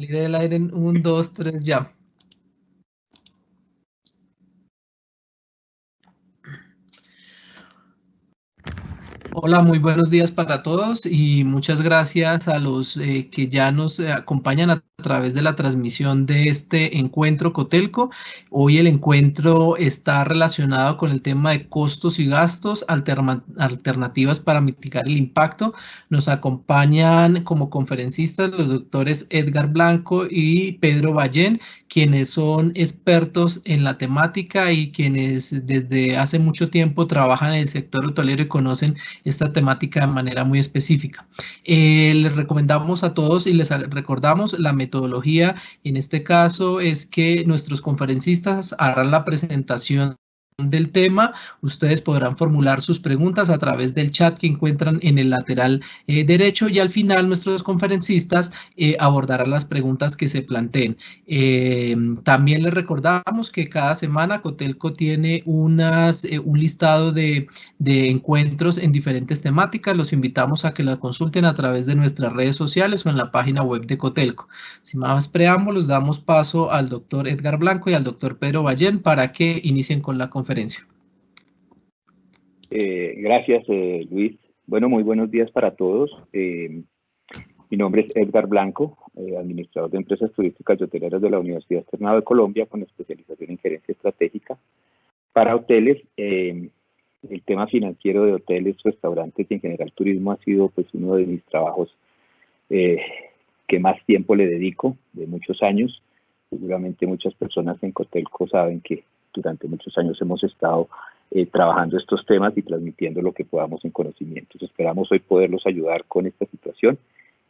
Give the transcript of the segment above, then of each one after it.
Salir del aire en 1, 2, 3, ya. Hola, muy buenos días para todos y muchas gracias a los que ya nos acompañan a través de la transmisión de este encuentro Cotelco. Hoy el encuentro está relacionado con el tema de costos y gastos, alternativas para mitigar el impacto. Nos acompañan como conferencistas los doctores Edgar Blanco y Pedro Ballén, quienes son expertos en la temática y quienes desde hace mucho tiempo trabajan en el sector hotelero y conocen esta temática de manera muy específica. Les recomendamos a todos y les recordamos la metodología. En este caso es que nuestros conferencistas harán la presentación del tema. Ustedes podrán formular sus preguntas a través del chat que encuentran en el lateral derecho y al final nuestros conferencistas abordarán las preguntas que se planteen. También les recordamos que cada semana Cotelco tiene un listado de encuentros en diferentes temáticas. Los invitamos a que la consulten a través de nuestras redes sociales o en la página web de Cotelco. Sin más preámbulos, damos paso al doctor Edgar Blanco y al doctor Pedro Ballén para que inicien con la conferencia. Gracias, Luis. Bueno, muy buenos días para todos. Mi nombre es Edgar Blanco, administrador de empresas turísticas y hoteleras de la Universidad Externado de Colombia, con especialización en gerencia estratégica para hoteles. El tema financiero de hoteles, restaurantes y en general turismo ha sido pues uno de mis trabajos que más tiempo le dedico, de muchos años. Seguramente muchas personas en Cotelco saben que durante muchos años hemos estado trabajando estos temas y transmitiendo lo que podamos en conocimientos. Esperamos hoy poderlos ayudar con esta situación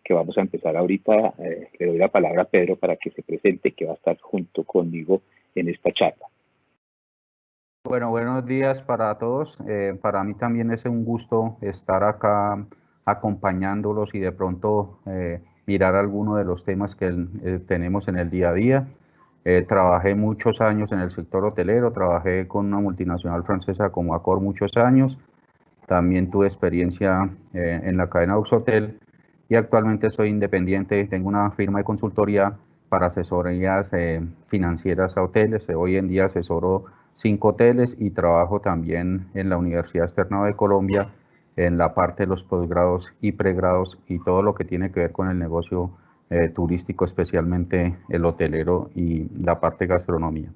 que vamos a empezar ahorita. Le doy la palabra a Pedro para que se presente, que va a estar junto conmigo en esta charla. Bueno, buenos días para todos. Para mí también es un gusto estar acá acompañándolos y de pronto mirar algunos de los temas que tenemos en el día a día. Trabajé muchos años en el sector hotelero, trabajé con una multinacional francesa como Accor muchos años. También tuve experiencia en la cadena Uxhotel y actualmente soy independiente. Tengo una firma de consultoría para asesorías financieras a hoteles. Hoy en día asesoro 5 hoteles y trabajo también en la Universidad Externado de Colombia en la parte de los posgrados y pregrados y todo lo que tiene que ver con el negocio turístico, especialmente el hotelero y la parte de gastronomía.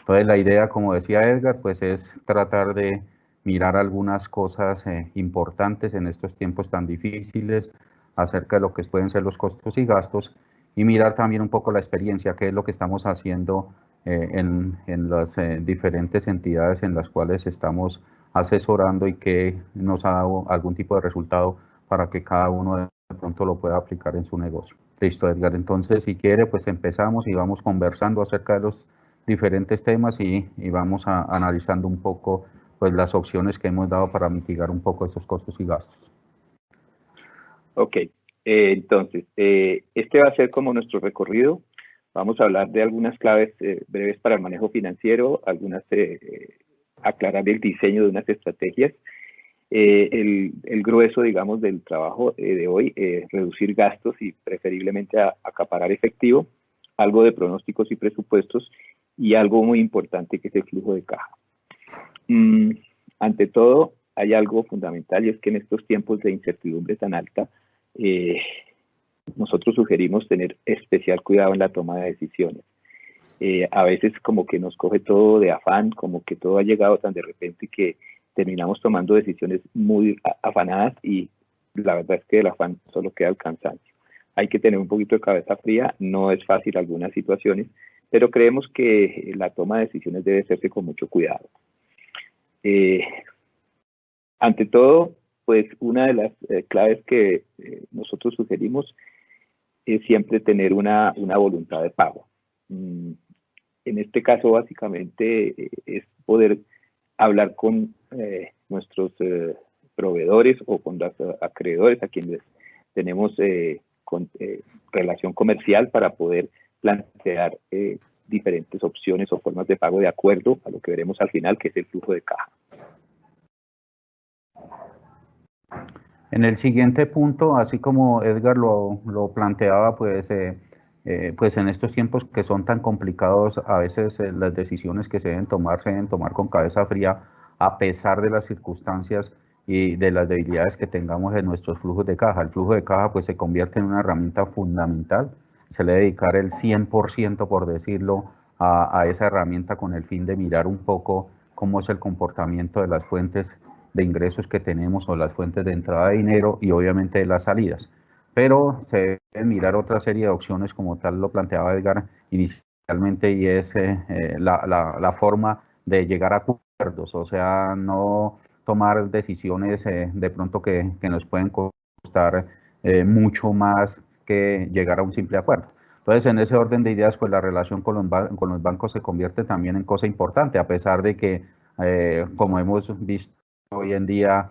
Entonces la idea, como decía Edgar, pues es tratar de mirar algunas cosas importantes en estos tiempos tan difíciles acerca de lo que pueden ser los costos y gastos y mirar también un poco la experiencia, qué es lo que estamos haciendo en las diferentes entidades en las cuales estamos asesorando y que nos ha dado algún tipo de resultado para que cada uno de pronto lo pueda aplicar en su negocio. Listo, Edgar. Entonces, si quiere, pues empezamos y vamos conversando acerca de los diferentes temas y vamos analizando un poco pues las opciones que hemos dado para mitigar un poco estos costos y gastos. Ok, entonces, este va a ser como nuestro recorrido. Vamos a hablar de algunas claves breves para el manejo financiero, aclarar el diseño de unas estrategias. El grueso, digamos, del trabajo de hoy es reducir gastos y preferiblemente acaparar efectivo, algo de pronósticos y presupuestos y algo muy importante que es el flujo de caja. Ante todo, hay algo fundamental y es que en estos tiempos de incertidumbre tan alta, nosotros sugerimos tener especial cuidado en la toma de decisiones. A veces como que nos coge todo de afán, como que todo ha llegado tan de repente que terminamos tomando decisiones muy afanadas y la verdad es que el afán solo queda el cansancio. Hay que tener un poquito de cabeza fría, no es fácil algunas situaciones, pero creemos que la toma de decisiones debe hacerse con mucho cuidado. Ante todo, pues una de las claves que nosotros sugerimos es siempre tener una voluntad de pago. En este caso, básicamente, es poder hablar con nuestros proveedores o con los acreedores a quienes tenemos relación comercial para poder plantear diferentes opciones o formas de pago de acuerdo a lo que veremos al final, que es el flujo de caja. En el siguiente punto, así como Edgar lo planteaba, pues pues en estos tiempos que son tan complicados, a veces las decisiones que se deben tomar con cabeza fría, a pesar de las circunstancias y de las debilidades que tengamos en nuestros flujos de caja. El flujo de caja pues se convierte en una herramienta fundamental. Se le debe dedicar el 100%, por decirlo, a esa herramienta con el fin de mirar un poco cómo es el comportamiento de las fuentes de ingresos que tenemos o las fuentes de entrada de dinero y obviamente de las salidas. Pero se deben mirar otra serie de opciones, como tal lo planteaba Edgar inicialmente, y es la forma de llegar a acuerdos, o sea, no tomar decisiones de pronto que nos pueden costar mucho más que llegar a un simple acuerdo. Entonces, en ese orden de ideas, pues la relación con los bancos se convierte también en cosa importante, a pesar de que, como hemos visto hoy en día,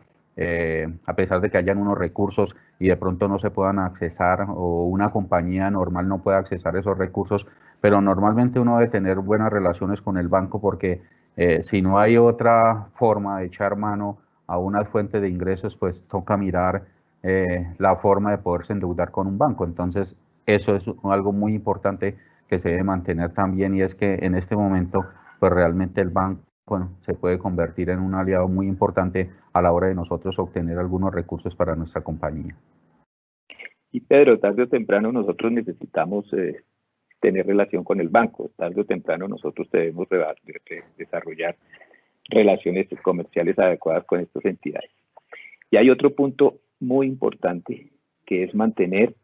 a pesar de que hayan unos recursos y de pronto no se puedan accesar o una compañía normal no pueda accesar esos recursos, pero normalmente uno debe tener buenas relaciones con el banco porque si no hay otra forma de echar mano a una fuente de ingresos, pues toca mirar la forma de poderse endeudar con un banco. Entonces, eso es algo muy importante que se debe mantener también, y es que en este momento, pues realmente el banco se puede convertir en un aliado muy importante a la hora de nosotros obtener algunos recursos para nuestra compañía. Y Pedro, tarde o temprano nosotros necesitamos tener relación con el banco. Tarde o temprano nosotros debemos desarrollar relaciones comerciales adecuadas con estas entidades. Y hay otro punto muy importante, que es mantener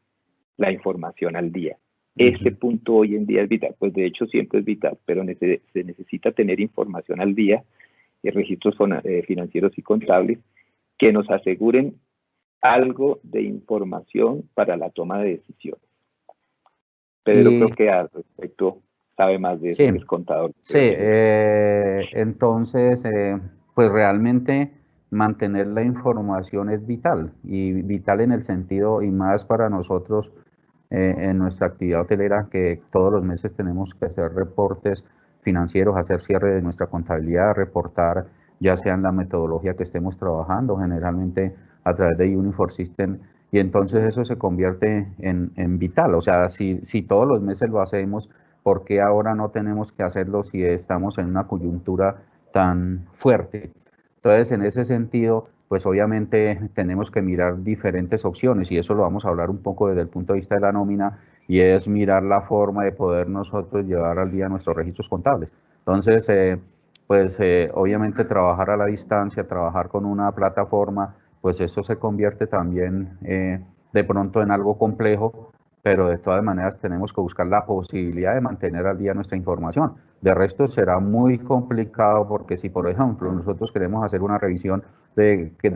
la información al día. Este punto hoy en día es vital, pues de hecho siempre es vital, pero se necesita tener información al día, registros financieros y contables, que nos aseguren algo de información para la toma de decisiones. Pedro creo que al respecto sabe más de eso, que es contador. Sí, entonces, pues realmente mantener la información es vital, y vital en el sentido, y más para nosotros en nuestra actividad hotelera, que todos los meses tenemos que hacer reportes financieros, hacer cierre de nuestra contabilidad, reportar ya sea en la metodología que estemos trabajando, generalmente a través de Unifor System, y entonces eso se convierte en vital. O sea, si todos los meses lo hacemos, ¿por qué ahora no tenemos que hacerlo si estamos en una coyuntura tan fuerte? Entonces, en ese sentido, pues obviamente tenemos que mirar diferentes opciones, y eso lo vamos a hablar un poco desde el punto de vista de la nómina, y es mirar la forma de poder nosotros llevar al día nuestros registros contables. Entonces, obviamente trabajar a la distancia, trabajar con una plataforma, pues eso se convierte también de pronto en algo complejo, pero de todas maneras tenemos que buscar la posibilidad de mantener al día nuestra información. De resto será muy complicado, porque si por ejemplo nosotros queremos hacer una revisión de qué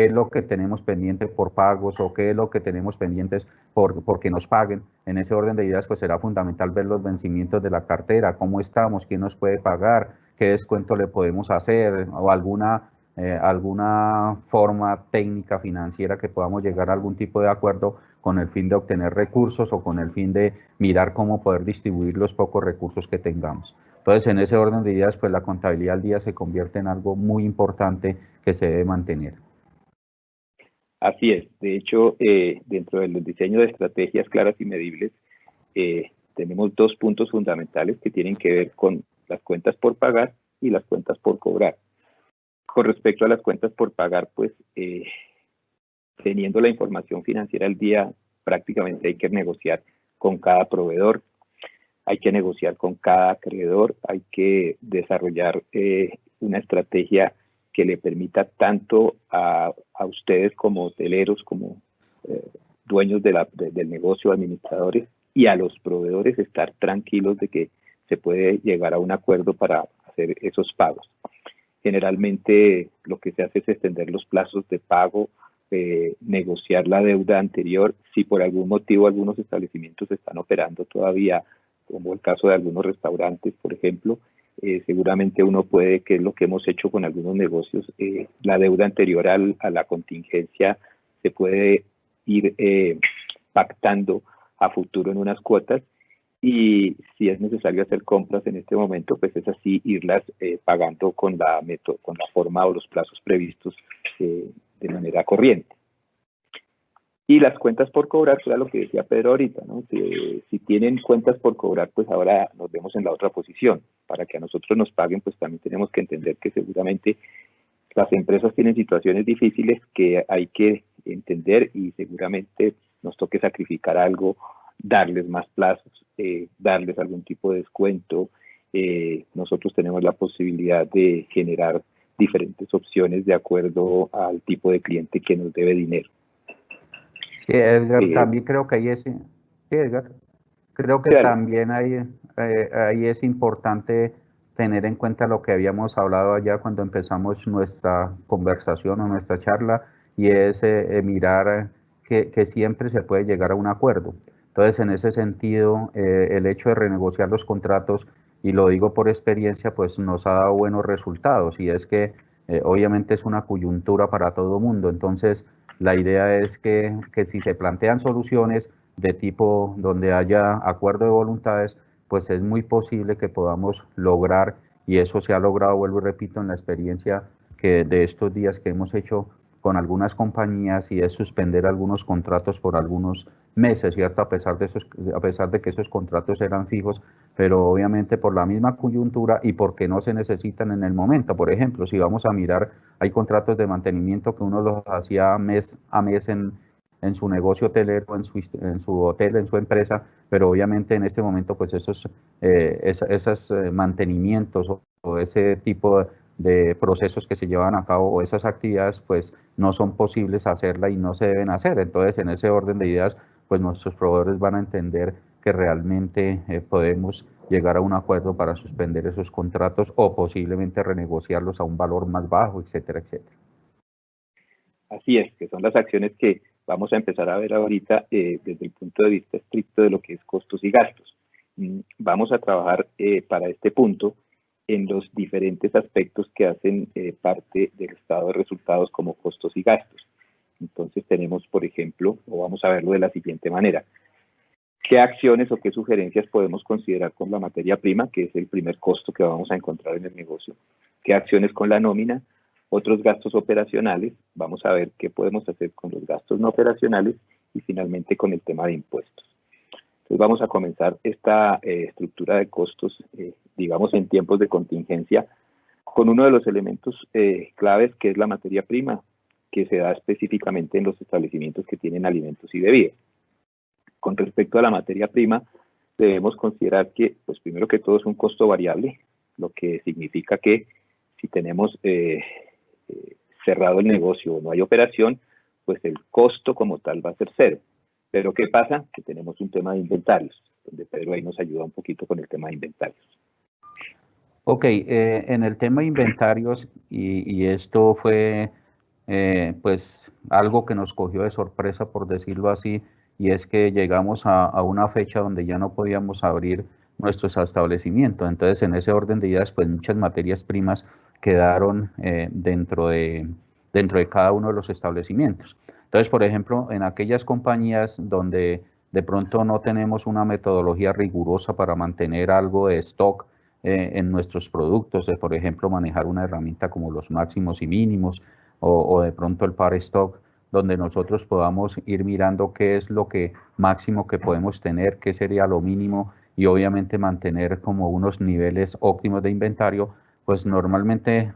es lo que tenemos pendiente por pagos, o qué es lo que tenemos pendientes porque nos paguen, en ese orden de ideas pues será fundamental ver los vencimientos de la cartera, cómo estamos, quién nos puede pagar, qué descuento le podemos hacer, o alguna forma técnica financiera que podamos llegar a algún tipo de acuerdo con el fin de obtener recursos, o con el fin de mirar cómo poder distribuir los pocos recursos que tengamos. Entonces, en ese orden de ideas, pues la contabilidad al día se convierte en algo muy importante que se debe mantener. Así es. De hecho, dentro del diseño de estrategias claras y medibles, tenemos dos puntos fundamentales que tienen que ver con las cuentas por pagar y las cuentas por cobrar. Con respecto a las cuentas por pagar, pues teniendo la información financiera al día, prácticamente hay que negociar con cada proveedor, hay que negociar con cada acreedor, hay que desarrollar una estrategia que le permita tanto a ustedes como hoteleros, como dueños del negocio, administradores, y a los proveedores estar tranquilos de que se puede llegar a un acuerdo para hacer esos pagos. Generalmente lo que se hace es extender los plazos de pago, negociar la deuda anterior. Si por algún motivo algunos establecimientos están operando todavía, como el caso de algunos restaurantes, por ejemplo, seguramente uno puede, que es lo que hemos hecho con algunos negocios, la deuda anterior a la contingencia se puede ir pactando a futuro en unas cuotas, y si es necesario hacer compras en este momento, pues es así irlas pagando con la forma o los plazos previstos de manera corriente. Y las cuentas por cobrar, que era lo que decía Pedro ahorita, ¿no? Si tienen cuentas por cobrar, pues ahora nos vemos en la otra posición. Para que a nosotros nos paguen, pues también tenemos que entender que seguramente las empresas tienen situaciones difíciles que hay que entender y seguramente nos toque sacrificar algo, darles más plazos, darles algún tipo de descuento. Nosotros tenemos la posibilidad de generar diferentes opciones de acuerdo al tipo de cliente que nos debe dinero. Sí, Edgar, también creo que ahí es, sí, Edgar, creo que claro. También ahí es importante tener en cuenta lo que habíamos hablado allá cuando empezamos nuestra conversación o nuestra charla, y es mirar que siempre se puede llegar a un acuerdo. Entonces, en ese sentido, el hecho de renegociar los contratos, y lo digo por experiencia, pues nos ha dado buenos resultados, y es que obviamente es una coyuntura para todo mundo. Entonces, la idea es que si se plantean soluciones de tipo donde haya acuerdo de voluntades, pues es muy posible que podamos lograr, y eso se ha logrado, vuelvo y repito, en la experiencia que de estos días que hemos hecho con algunas compañías, y es suspender algunos contratos por algunos meses, ¿cierto? A pesar de que esos contratos eran fijos, pero obviamente por la misma coyuntura y porque no se necesitan en el momento. Por ejemplo, si vamos a mirar, hay contratos de mantenimiento que uno los hacía mes a mes en su negocio hotelero, en su hotel, en su empresa, pero obviamente en este momento pues esos mantenimientos o ese tipo de procesos que se llevan a cabo, o esas actividades, pues no son posibles hacerla y no se deben hacer. Entonces, en ese orden de ideas, pues nuestros proveedores van a entender que realmente podemos llegar a un acuerdo para suspender esos contratos o posiblemente renegociarlos a un valor más bajo, etcétera, etcétera. Así es, que son las acciones que vamos a empezar a ver ahorita desde el punto de vista estricto de lo que es costos y gastos. Vamos a trabajar para este punto en los diferentes aspectos que hacen parte del estado de resultados como costos y gastos. Entonces tenemos, por ejemplo, o vamos a verlo de la siguiente manera: ¿qué acciones o qué sugerencias podemos considerar con la materia prima, que es el primer costo que vamos a encontrar en el negocio? ¿Qué acciones con la nómina? Otros gastos operacionales, vamos a ver qué podemos hacer con los gastos no operacionales, y finalmente con el tema de impuestos. Entonces vamos a comenzar esta estructura de costos, digamos en tiempos de contingencia, con uno de los elementos claves, que es la materia prima, que se da específicamente en los establecimientos que tienen alimentos y bebidas. Con respecto a la materia prima, debemos considerar que, pues primero que todo, es un costo variable, lo que significa que si tenemos cerrado el negocio o no hay operación, pues el costo como tal va a ser cero. Pero ¿qué pasa? Que tenemos un tema de inventarios, donde Pedro ahí nos ayuda un poquito con el tema de inventarios. Ok, en el tema de inventarios, y esto fue pues algo que nos cogió de sorpresa, por decirlo así, y es que llegamos a una fecha donde ya no podíamos abrir nuestros establecimientos. Entonces, en ese orden de ideas, pues muchas materias primas quedaron dentro de cada uno de los establecimientos. Entonces, por ejemplo, en aquellas compañías donde de pronto no tenemos una metodología rigurosa para mantener algo de stock en nuestros productos, de por ejemplo manejar una herramienta como los máximos y mínimos, o de pronto el par stock, donde nosotros podamos ir mirando qué es lo que máximo que podemos tener, qué sería lo mínimo, y obviamente mantener como unos niveles óptimos de inventario. Pues normalmente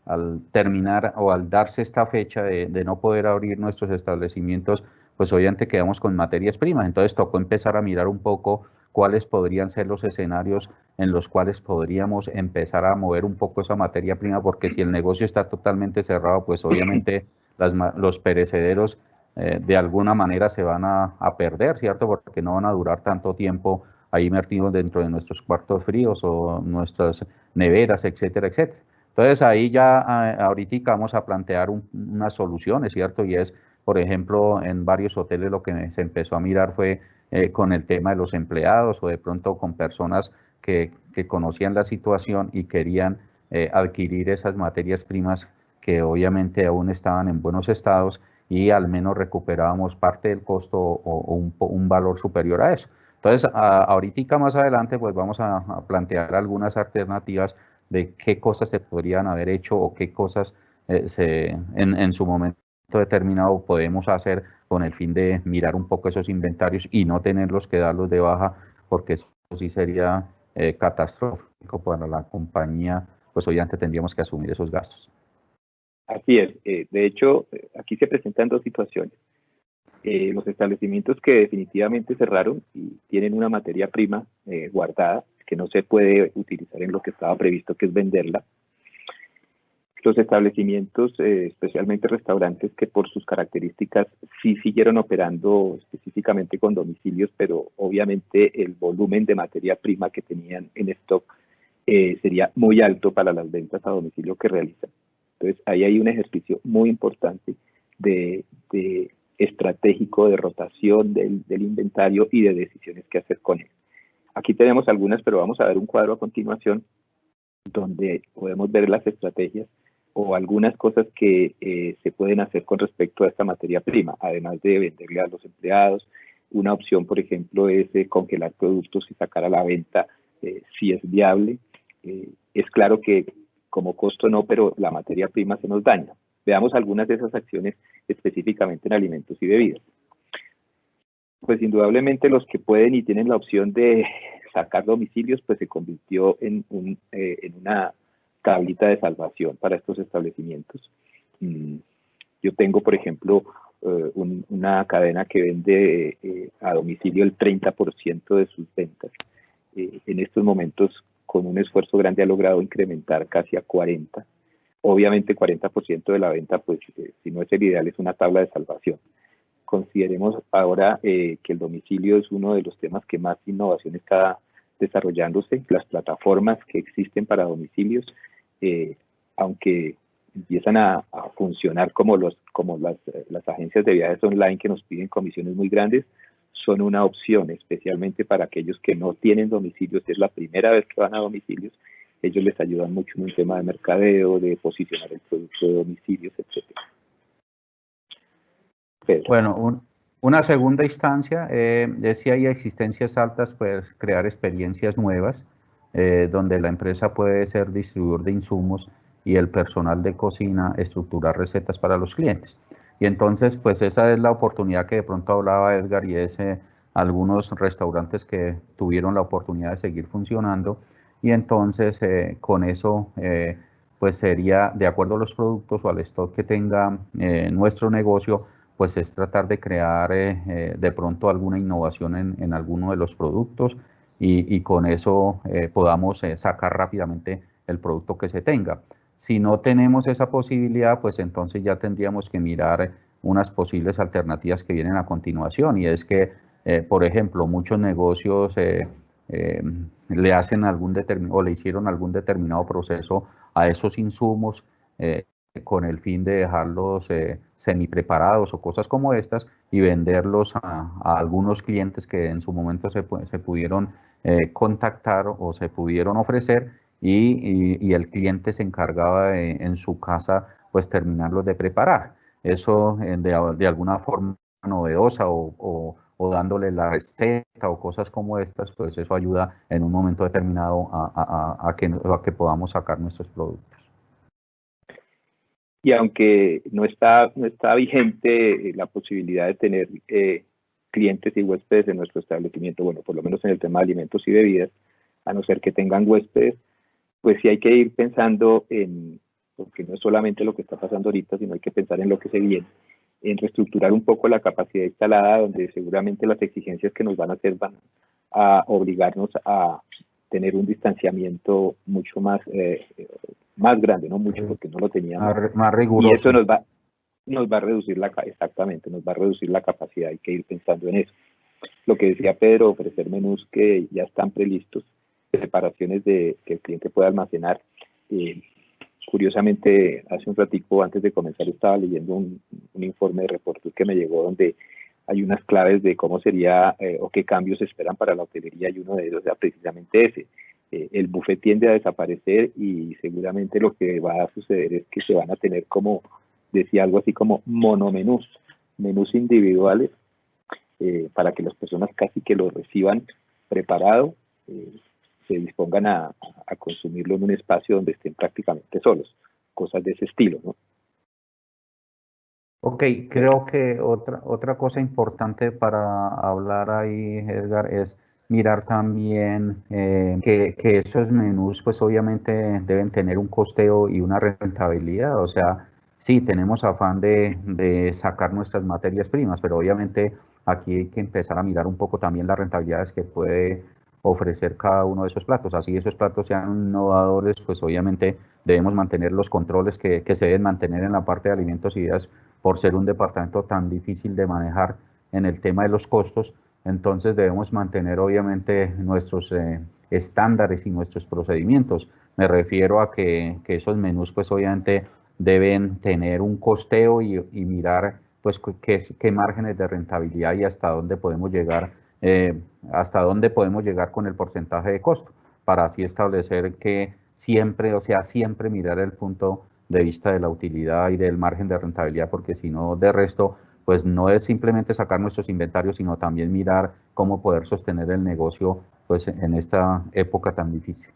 al terminar o al darse esta fecha de no poder abrir nuestros establecimientos, pues obviamente quedamos con materias primas. Entonces tocó empezar a mirar un poco cuáles podrían ser los escenarios en los cuales podríamos empezar a mover un poco esa materia prima, porque si el negocio está totalmente cerrado, pues obviamente los perecederos de alguna manera se van a perder, ¿cierto? Porque no van a durar tanto tiempo ahí metidos dentro de nuestros cuartos fríos o nuestras neveras, etcétera, etcétera. Entonces ahí ya ahorita vamos a plantear unas soluciones, ¿cierto? Y es, por ejemplo, en varios hoteles lo que se empezó a mirar fue con el tema de los empleados, o de pronto con personas que conocían la situación y querían adquirir esas materias primas que obviamente aún estaban en buenos estados, y al menos recuperábamos parte del costo o un valor superior a eso. Entonces, ahorita más adelante, pues vamos a plantear algunas alternativas de qué cosas se podrían haber hecho o qué cosas en su momento determinado podemos hacer con el fin de mirar un poco esos inventarios y no tenerlos que darlos de baja, porque eso sí sería catastrófico para la compañía, pues obviamente tendríamos que asumir esos gastos. Así es. De hecho, aquí se presentan dos situaciones. Los establecimientos que definitivamente cerraron y tienen una materia prima guardada, que no se puede utilizar en lo que estaba previsto, que es venderla. Los establecimientos, especialmente restaurantes, que por sus características sí siguieron operando específicamente con domicilios, pero obviamente el volumen de materia prima que tenían en stock sería muy alto para las ventas a domicilio que realizan. Entonces, ahí hay un ejercicio muy importante de estratégico de rotación del inventario y de decisiones que hacer con él. Aquí tenemos algunas, pero vamos a ver un cuadro a continuación donde podemos ver las estrategias o algunas cosas que se pueden hacer con respecto a esta materia prima, además de venderle a los empleados. Una opción, por ejemplo, es congelar productos y sacar a la venta si es viable. Es claro que como costo no, pero la materia prima se nos daña. Veamos algunas de esas acciones específicamente en alimentos y bebidas. Pues indudablemente los que pueden y tienen la opción de sacar domicilios, pues se convirtió en una tablita de salvación para estos establecimientos. Yo tengo, por ejemplo, una cadena que vende a domicilio el 30% de sus ventas. En estos momentos, con un esfuerzo grande, ha logrado incrementar casi a 40%. Obviamente 40% de la venta, pues si no es el ideal, es una tabla de salvación. Consideremos ahora que el domicilio es uno de los temas que más innovación está desarrollándose. Las plataformas que existen para domicilios, aunque empiezan a funcionar como las agencias de viajes online que nos piden comisiones muy grandes, son una opción, especialmente para aquellos que no tienen domicilios, es la primera vez que van a domicilios. Ellos les ayudan mucho en un tema de mercadeo, de posicionar el producto de domicilios, etc. Pedro. Bueno, una segunda instancia es si hay existencias altas, pues crear experiencias nuevas, donde la empresa puede ser distribuidor de insumos y el personal de cocina estructurar recetas para los clientes. Y entonces, pues esa es la oportunidad que de pronto hablaba Edgar, y es algunos restaurantes que tuvieron la oportunidad de seguir funcionando, y entonces con eso pues sería, de acuerdo a los productos o al stock que tenga nuestro negocio, pues es tratar de crear de pronto alguna innovación en alguno de los productos y con eso podamos sacar rápidamente el producto que se tenga. Si no tenemos esa posibilidad, pues entonces ya tendríamos que mirar unas posibles alternativas que vienen a continuación, y es que, por ejemplo, muchos negocios le hacen o le hicieron algún determinado proceso a esos insumos con el fin de dejarlos semi-preparados o cosas como estas y venderlos a algunos clientes que en su momento se pudieron contactar o se pudieron ofrecer, y el cliente se encargaba en su casa pues terminarlos de preparar. Eso de alguna forma novedosa o dándole la receta o cosas como estas, pues eso ayuda en un momento determinado a que podamos sacar nuestros productos. Y aunque no está vigente la posibilidad de tener clientes y huéspedes en nuestro establecimiento, bueno, por lo menos en el tema de alimentos y bebidas, a no ser que tengan huéspedes, pues sí hay que ir pensando porque no es solamente lo que está pasando ahorita, sino hay que pensar en lo que se viene, en reestructurar un poco la capacidad instalada, donde seguramente las exigencias que nos van a hacer van a obligarnos a tener un distanciamiento mucho más grande, no mucho, porque no lo teníamos. Más riguroso. Y eso nos va a reducir exactamente, nos va a reducir la capacidad, hay que ir pensando en eso. Lo que decía Pedro, ofrecer menús que ya están prelistos, preparaciones que el cliente pueda almacenar. Curiosamente, hace un ratico antes de comenzar estaba leyendo un informe de reportes que me llegó donde hay unas claves de cómo sería o qué cambios se esperan para la hotelería, y uno de ellos era precisamente ese. El buffet tiende a desaparecer y seguramente lo que va a suceder es que se van a tener, como decía, algo así como monomenús, menús individuales para que las personas casi que lo reciban preparado, se dispongan a consumirlo en un espacio donde estén prácticamente solos, cosas de ese estilo, ¿no? Ok, creo que otra cosa importante para hablar ahí, Edgar, es mirar también que esos menús pues obviamente deben tener un costeo y una rentabilidad. O sea, sí, tenemos afán de sacar nuestras materias primas, pero obviamente aquí hay que empezar a mirar un poco también las rentabilidades que puede ofrecer cada uno de esos platos. Así esos platos sean innovadores, pues obviamente debemos mantener los controles que se deben mantener en la parte de alimentos y bebidas por ser un departamento tan difícil de manejar en el tema de los costos. Entonces debemos mantener obviamente nuestros estándares y nuestros procedimientos. Me refiero a que esos menús pues obviamente deben tener un costeo y mirar pues qué márgenes de rentabilidad y eh, hasta dónde podemos llegar con el porcentaje de costo, para así establecer que siempre, o sea, siempre mirar el punto de vista de la utilidad y del margen de rentabilidad, porque si no, de resto, pues no es simplemente sacar nuestros inventarios, sino también mirar cómo poder sostener el negocio pues en esta época tan difícil.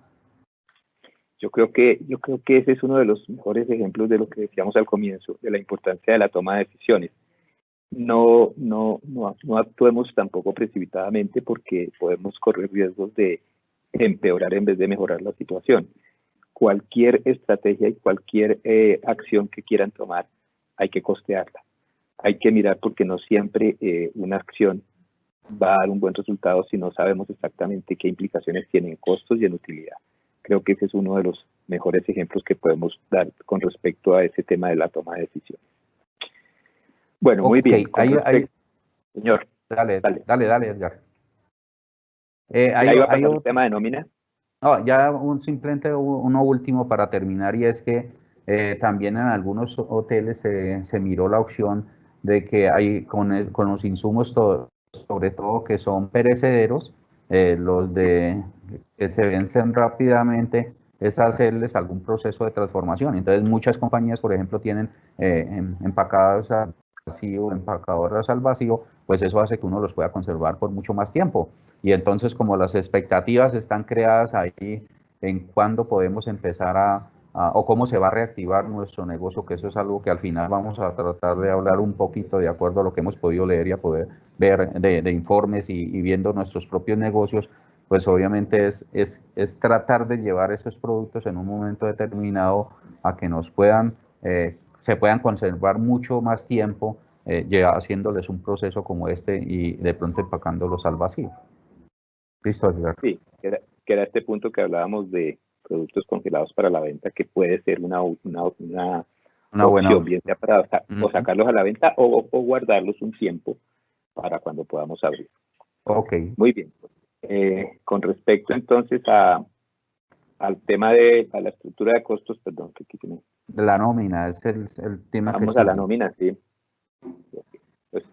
Yo creo que ese es uno de los mejores ejemplos de lo que decíamos al comienzo, de la importancia de la toma de decisiones. No actuemos tampoco precipitadamente porque podemos correr riesgos de empeorar en vez de mejorar la situación. Cualquier estrategia y cualquier acción que quieran tomar, hay que costearla. Hay que mirar porque no siempre una acción va a dar un buen resultado si no sabemos exactamente qué implicaciones tiene en costos y en utilidad. Creo que ese es uno de los mejores ejemplos que podemos dar con respecto a ese tema de la toma de decisiones. Bueno, muy bien. Señor, Dale, Edgar. ¿Ya iba a pasar el tema de nómina? No, ya simplemente uno último para terminar, y es que también en algunos hoteles se miró la opción de que hay con los insumos, sobre todo que son perecederos, que se vencen rápidamente, es hacerles algún proceso de transformación. Entonces muchas compañías, por ejemplo, tienen empacados al vacío, empacadoras al vacío, pues eso hace que uno los pueda conservar por mucho más tiempo. Y entonces, como las expectativas están creadas ahí en cuándo podemos empezar o cómo se va a reactivar nuestro negocio, que eso es algo que al final vamos a tratar de hablar un poquito de acuerdo a lo que hemos podido leer y a poder ver de informes y viendo nuestros propios negocios, pues obviamente es tratar de llevar esos productos en un momento determinado a que se puedan conservar mucho más tiempo, haciéndoles un proceso como este y de pronto empacándolos al vacío. Listo, Edgar. Sí, que era este punto que hablábamos de productos congelados para la venta, que puede ser una opción, buena opción, bien sea para o sacarlos a la venta o guardarlos un tiempo para cuando podamos abrir. Ok. Muy bien. Con respecto entonces al tema a la estructura de costos, perdón, que tiene. La nómina es el tema Vamos que a la nómina, sí. Pues,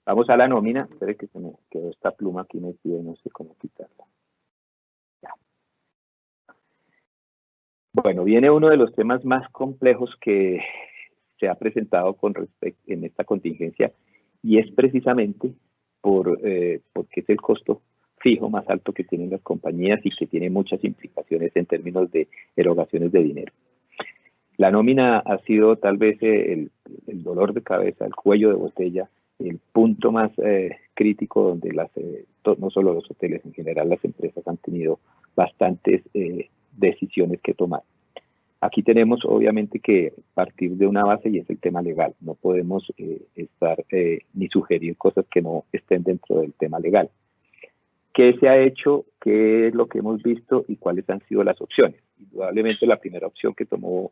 vamos a la nómina. Espere que se me quedó esta pluma aquí metida y no sé cómo quitarla. Ya. Bueno, viene uno de los temas más complejos que se ha presentado en esta contingencia, y es precisamente porque es el costo fijo más alto que tienen las compañías y que tiene muchas implicaciones en términos de erogaciones de dinero. La nómina ha sido tal vez el dolor de cabeza, el cuello de botella, el punto más crítico donde no solo los hoteles, en general las empresas han tenido bastantes decisiones que tomar. Aquí tenemos obviamente que partir de una base y es el tema legal. No podemos ni sugerir cosas que no estén dentro del tema legal. ¿Qué se ha hecho? ¿Qué es lo que hemos visto? ¿Y cuáles han sido las opciones? Indudablemente la primera opción que tomó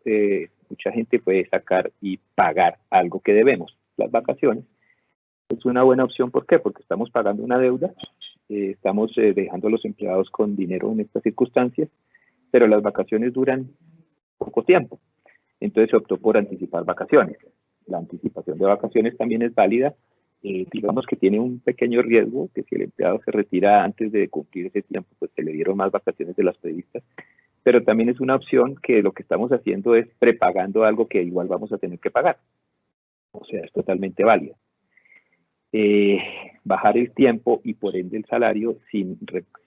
mucha gente fue sacar y pagar algo que debemos. Las vacaciones es una buena opción. ¿Por qué? Porque estamos pagando una deuda, estamos dejando a los empleados con dinero en estas circunstancias, pero las vacaciones duran poco tiempo. Entonces se optó por anticipar vacaciones. La anticipación de vacaciones también es válida. Digamos que tiene un pequeño riesgo, que si el empleado se retira antes de cumplir ese tiempo, pues se le dieron más vacaciones de las previstas, pero también es una opción que lo que estamos haciendo es prepagando algo que igual vamos a tener que pagar. O sea, es totalmente válido. Bajar el tiempo y por ende el salario sin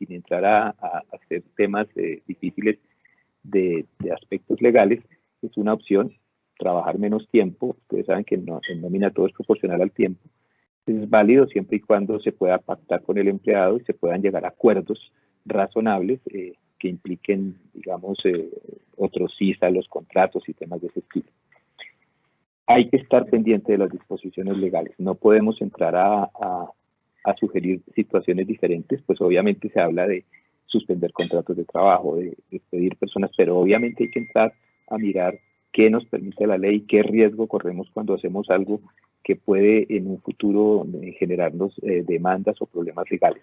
entrar a hacer temas difíciles de aspectos legales es una opción. trabajar menos tiempo. Ustedes saben que en nómina todo es proporcional al tiempo. Es válido siempre y cuando se pueda pactar con el empleado y se puedan llegar a acuerdos razonables que impliquen, digamos, otros CISA, los contratos y temas de ese estilo. Hay que estar pendiente de las disposiciones legales. No podemos entrar a sugerir situaciones diferentes, pues obviamente se habla de suspender contratos de trabajo, de despedir personas, pero obviamente hay que entrar a mirar qué nos permite la ley, qué riesgo corremos cuando hacemos algo que puede en un futuro generarnos demandas o problemas legales.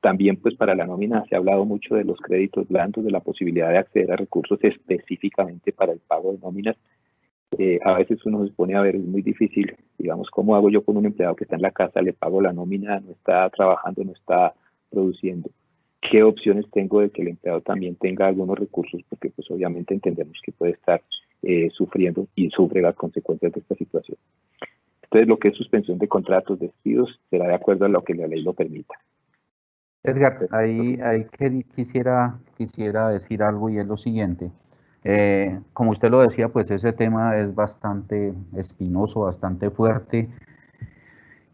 También pues para la nómina se ha hablado mucho de los créditos blandos, de la posibilidad de acceder a recursos específicamente para el pago de nóminas. A veces uno se pone a ver, es muy difícil, digamos, ¿cómo hago yo con un empleado que está en la casa, le pago la nómina, no está trabajando, no está produciendo? ¿Qué opciones tengo de que el empleado también tenga algunos recursos? Porque pues obviamente entendemos que puede estar sufriendo y sufre las consecuencias de esta situación. Entonces lo que es suspensión de contratos, despidos, será de acuerdo a lo que la ley lo permita. Edgar, ahí quisiera decir algo y es lo siguiente. Como usted lo decía, pues ese tema es bastante espinoso, bastante fuerte.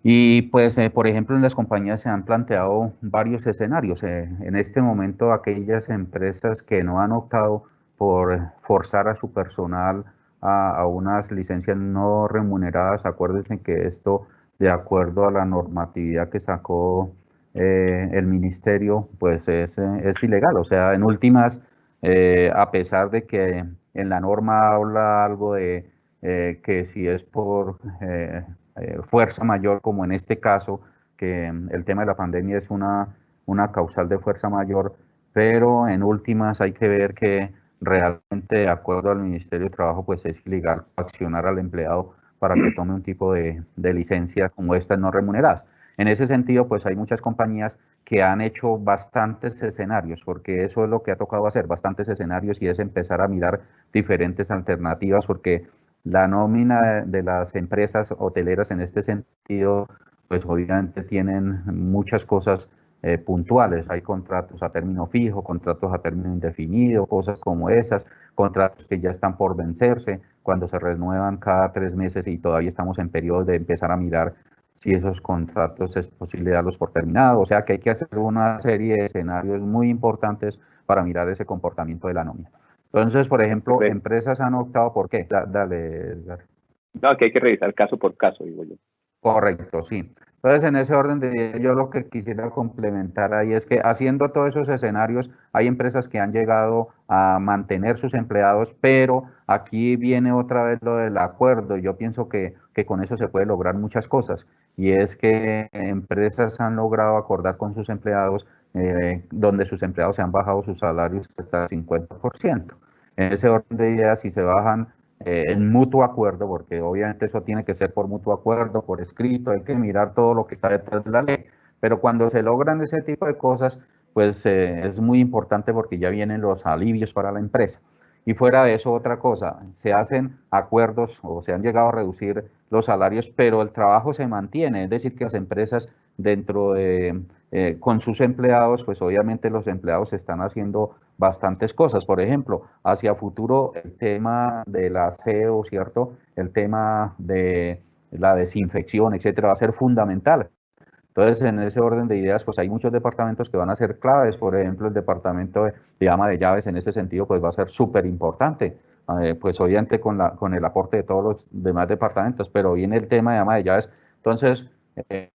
Y pues, por ejemplo, en las compañías se han planteado varios escenarios. En este momento, aquellas empresas que no han optado por forzar a su personal a unas licencias no remuneradas, acuérdense que esto, de acuerdo a la normatividad que sacó el ministerio, pues es ilegal. O sea, en últimas, a pesar de que en la norma habla algo de que si es por fuerza mayor, como en este caso, que el tema de la pandemia es una causal de fuerza mayor, pero en últimas hay que ver que realmente, de acuerdo al Ministerio de Trabajo, pues es ilegal accionar al empleado para que tome un tipo de licencia como estas no remuneradas. En ese sentido, pues hay muchas compañías que han hecho bastantes escenarios, porque eso es lo que ha tocado hacer, bastantes escenarios, y es empezar a mirar diferentes alternativas, porque la nómina de las empresas hoteleras en este sentido, pues obviamente tienen muchas cosas puntuales. Hay contratos a término fijo, contratos a término indefinido, cosas como esas, contratos que ya están por vencerse, cuando se renuevan cada 3 meses y todavía estamos en periodo de empezar a mirar si esos contratos es posible darlos por terminados. O sea que hay que hacer una serie de escenarios muy importantes para mirar ese comportamiento de la nómina. Entonces, por ejemplo, empresas han optado por qué. Dale, Edgar. No, que hay que revisar caso por caso, digo yo. Correcto, sí. Entonces, en ese orden de ideas, yo lo que quisiera complementar ahí es que haciendo todos esos escenarios, hay empresas que han llegado a mantener sus empleados, pero aquí viene otra vez lo del acuerdo. Yo pienso que con eso se puede lograr muchas cosas, y es que empresas han logrado acordar con sus empleados donde sus empleados se han bajado sus salarios hasta el 50%. En ese orden de ideas, si se bajan en mutuo acuerdo, porque obviamente eso tiene que ser por mutuo acuerdo, por escrito, hay que mirar todo lo que está detrás de la ley, pero cuando se logran ese tipo de cosas, pues es muy importante porque ya vienen los alivios para la empresa. Y fuera de eso, otra cosa, se hacen acuerdos o se han llegado a reducir los salarios, pero el trabajo se mantiene, es decir, que las empresas dentro de, con sus empleados, pues obviamente los empleados están haciendo bastantes cosas. Por ejemplo, hacia futuro el tema del aseo, ¿cierto? El tema de la desinfección, etcétera, va a ser fundamental. Entonces, en ese orden de ideas, pues hay muchos departamentos que van a ser claves. Por ejemplo, el departamento de ama de llaves, en ese sentido, pues va a ser súper importante. Pues obviamente con el aporte de todos los demás departamentos, pero viene el tema de ama de llaves. Entonces,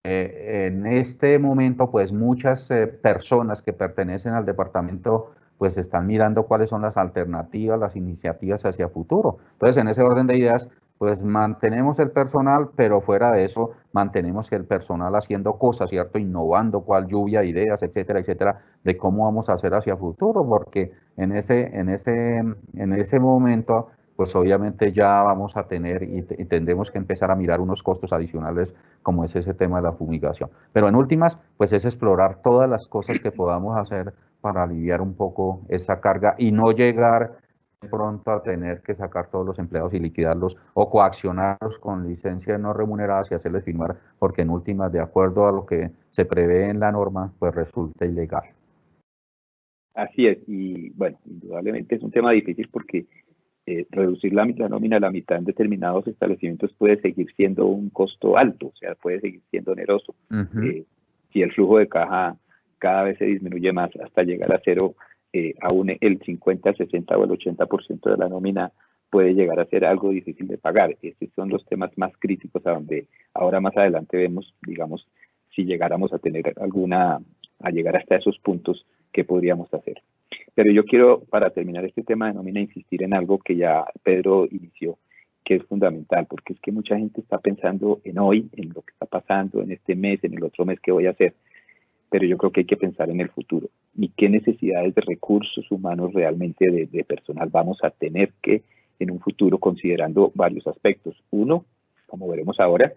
en este momento, pues muchas personas que pertenecen al departamento pues están mirando cuáles son las alternativas, las iniciativas hacia futuro. Entonces, en ese orden de ideas, pues mantenemos el personal, pero fuera de eso, mantenemos el personal haciendo cosas, ¿cierto? Innovando, cual lluvia de ideas, etcétera, etcétera, de cómo vamos a hacer hacia futuro, porque en ese momento, pues obviamente ya vamos a tener y tendremos que empezar a mirar unos costos adicionales, como es ese tema de la fumigación. Pero en últimas, pues es explorar todas las cosas que podamos hacer para aliviar un poco esa carga y no llegar pronto a tener que sacar todos los empleados y liquidarlos o coaccionarlos con licencias no remuneradas y hacerles firmar, porque en últimas, de acuerdo a lo que se prevé en la norma, pues resulta ilegal. Así es, y bueno, indudablemente es un tema difícil porque reducir la nómina a la mitad en determinados establecimientos puede seguir siendo un costo alto, o sea, puede seguir siendo oneroso. Si el flujo de caja cada vez se disminuye más hasta llegar a cero, aún el 50, el 60 o el 80% de la nómina puede llegar a ser algo difícil de pagar. Estos son los temas más críticos a donde ahora más adelante vemos, digamos, si llegáramos a tener a llegar hasta esos puntos, ¿qué podríamos hacer? Pero yo quiero, para terminar este tema de nómina, insistir en algo que ya Pedro inició, que es fundamental, porque es que mucha gente está pensando en hoy, en lo que está pasando, en este mes, en el otro mes, ¿qué voy a hacer? Pero yo creo que hay que pensar en el futuro. ¿Y qué necesidades de recursos humanos realmente de personal vamos a tener que en un futuro, considerando varios aspectos? Uno, como veremos ahora,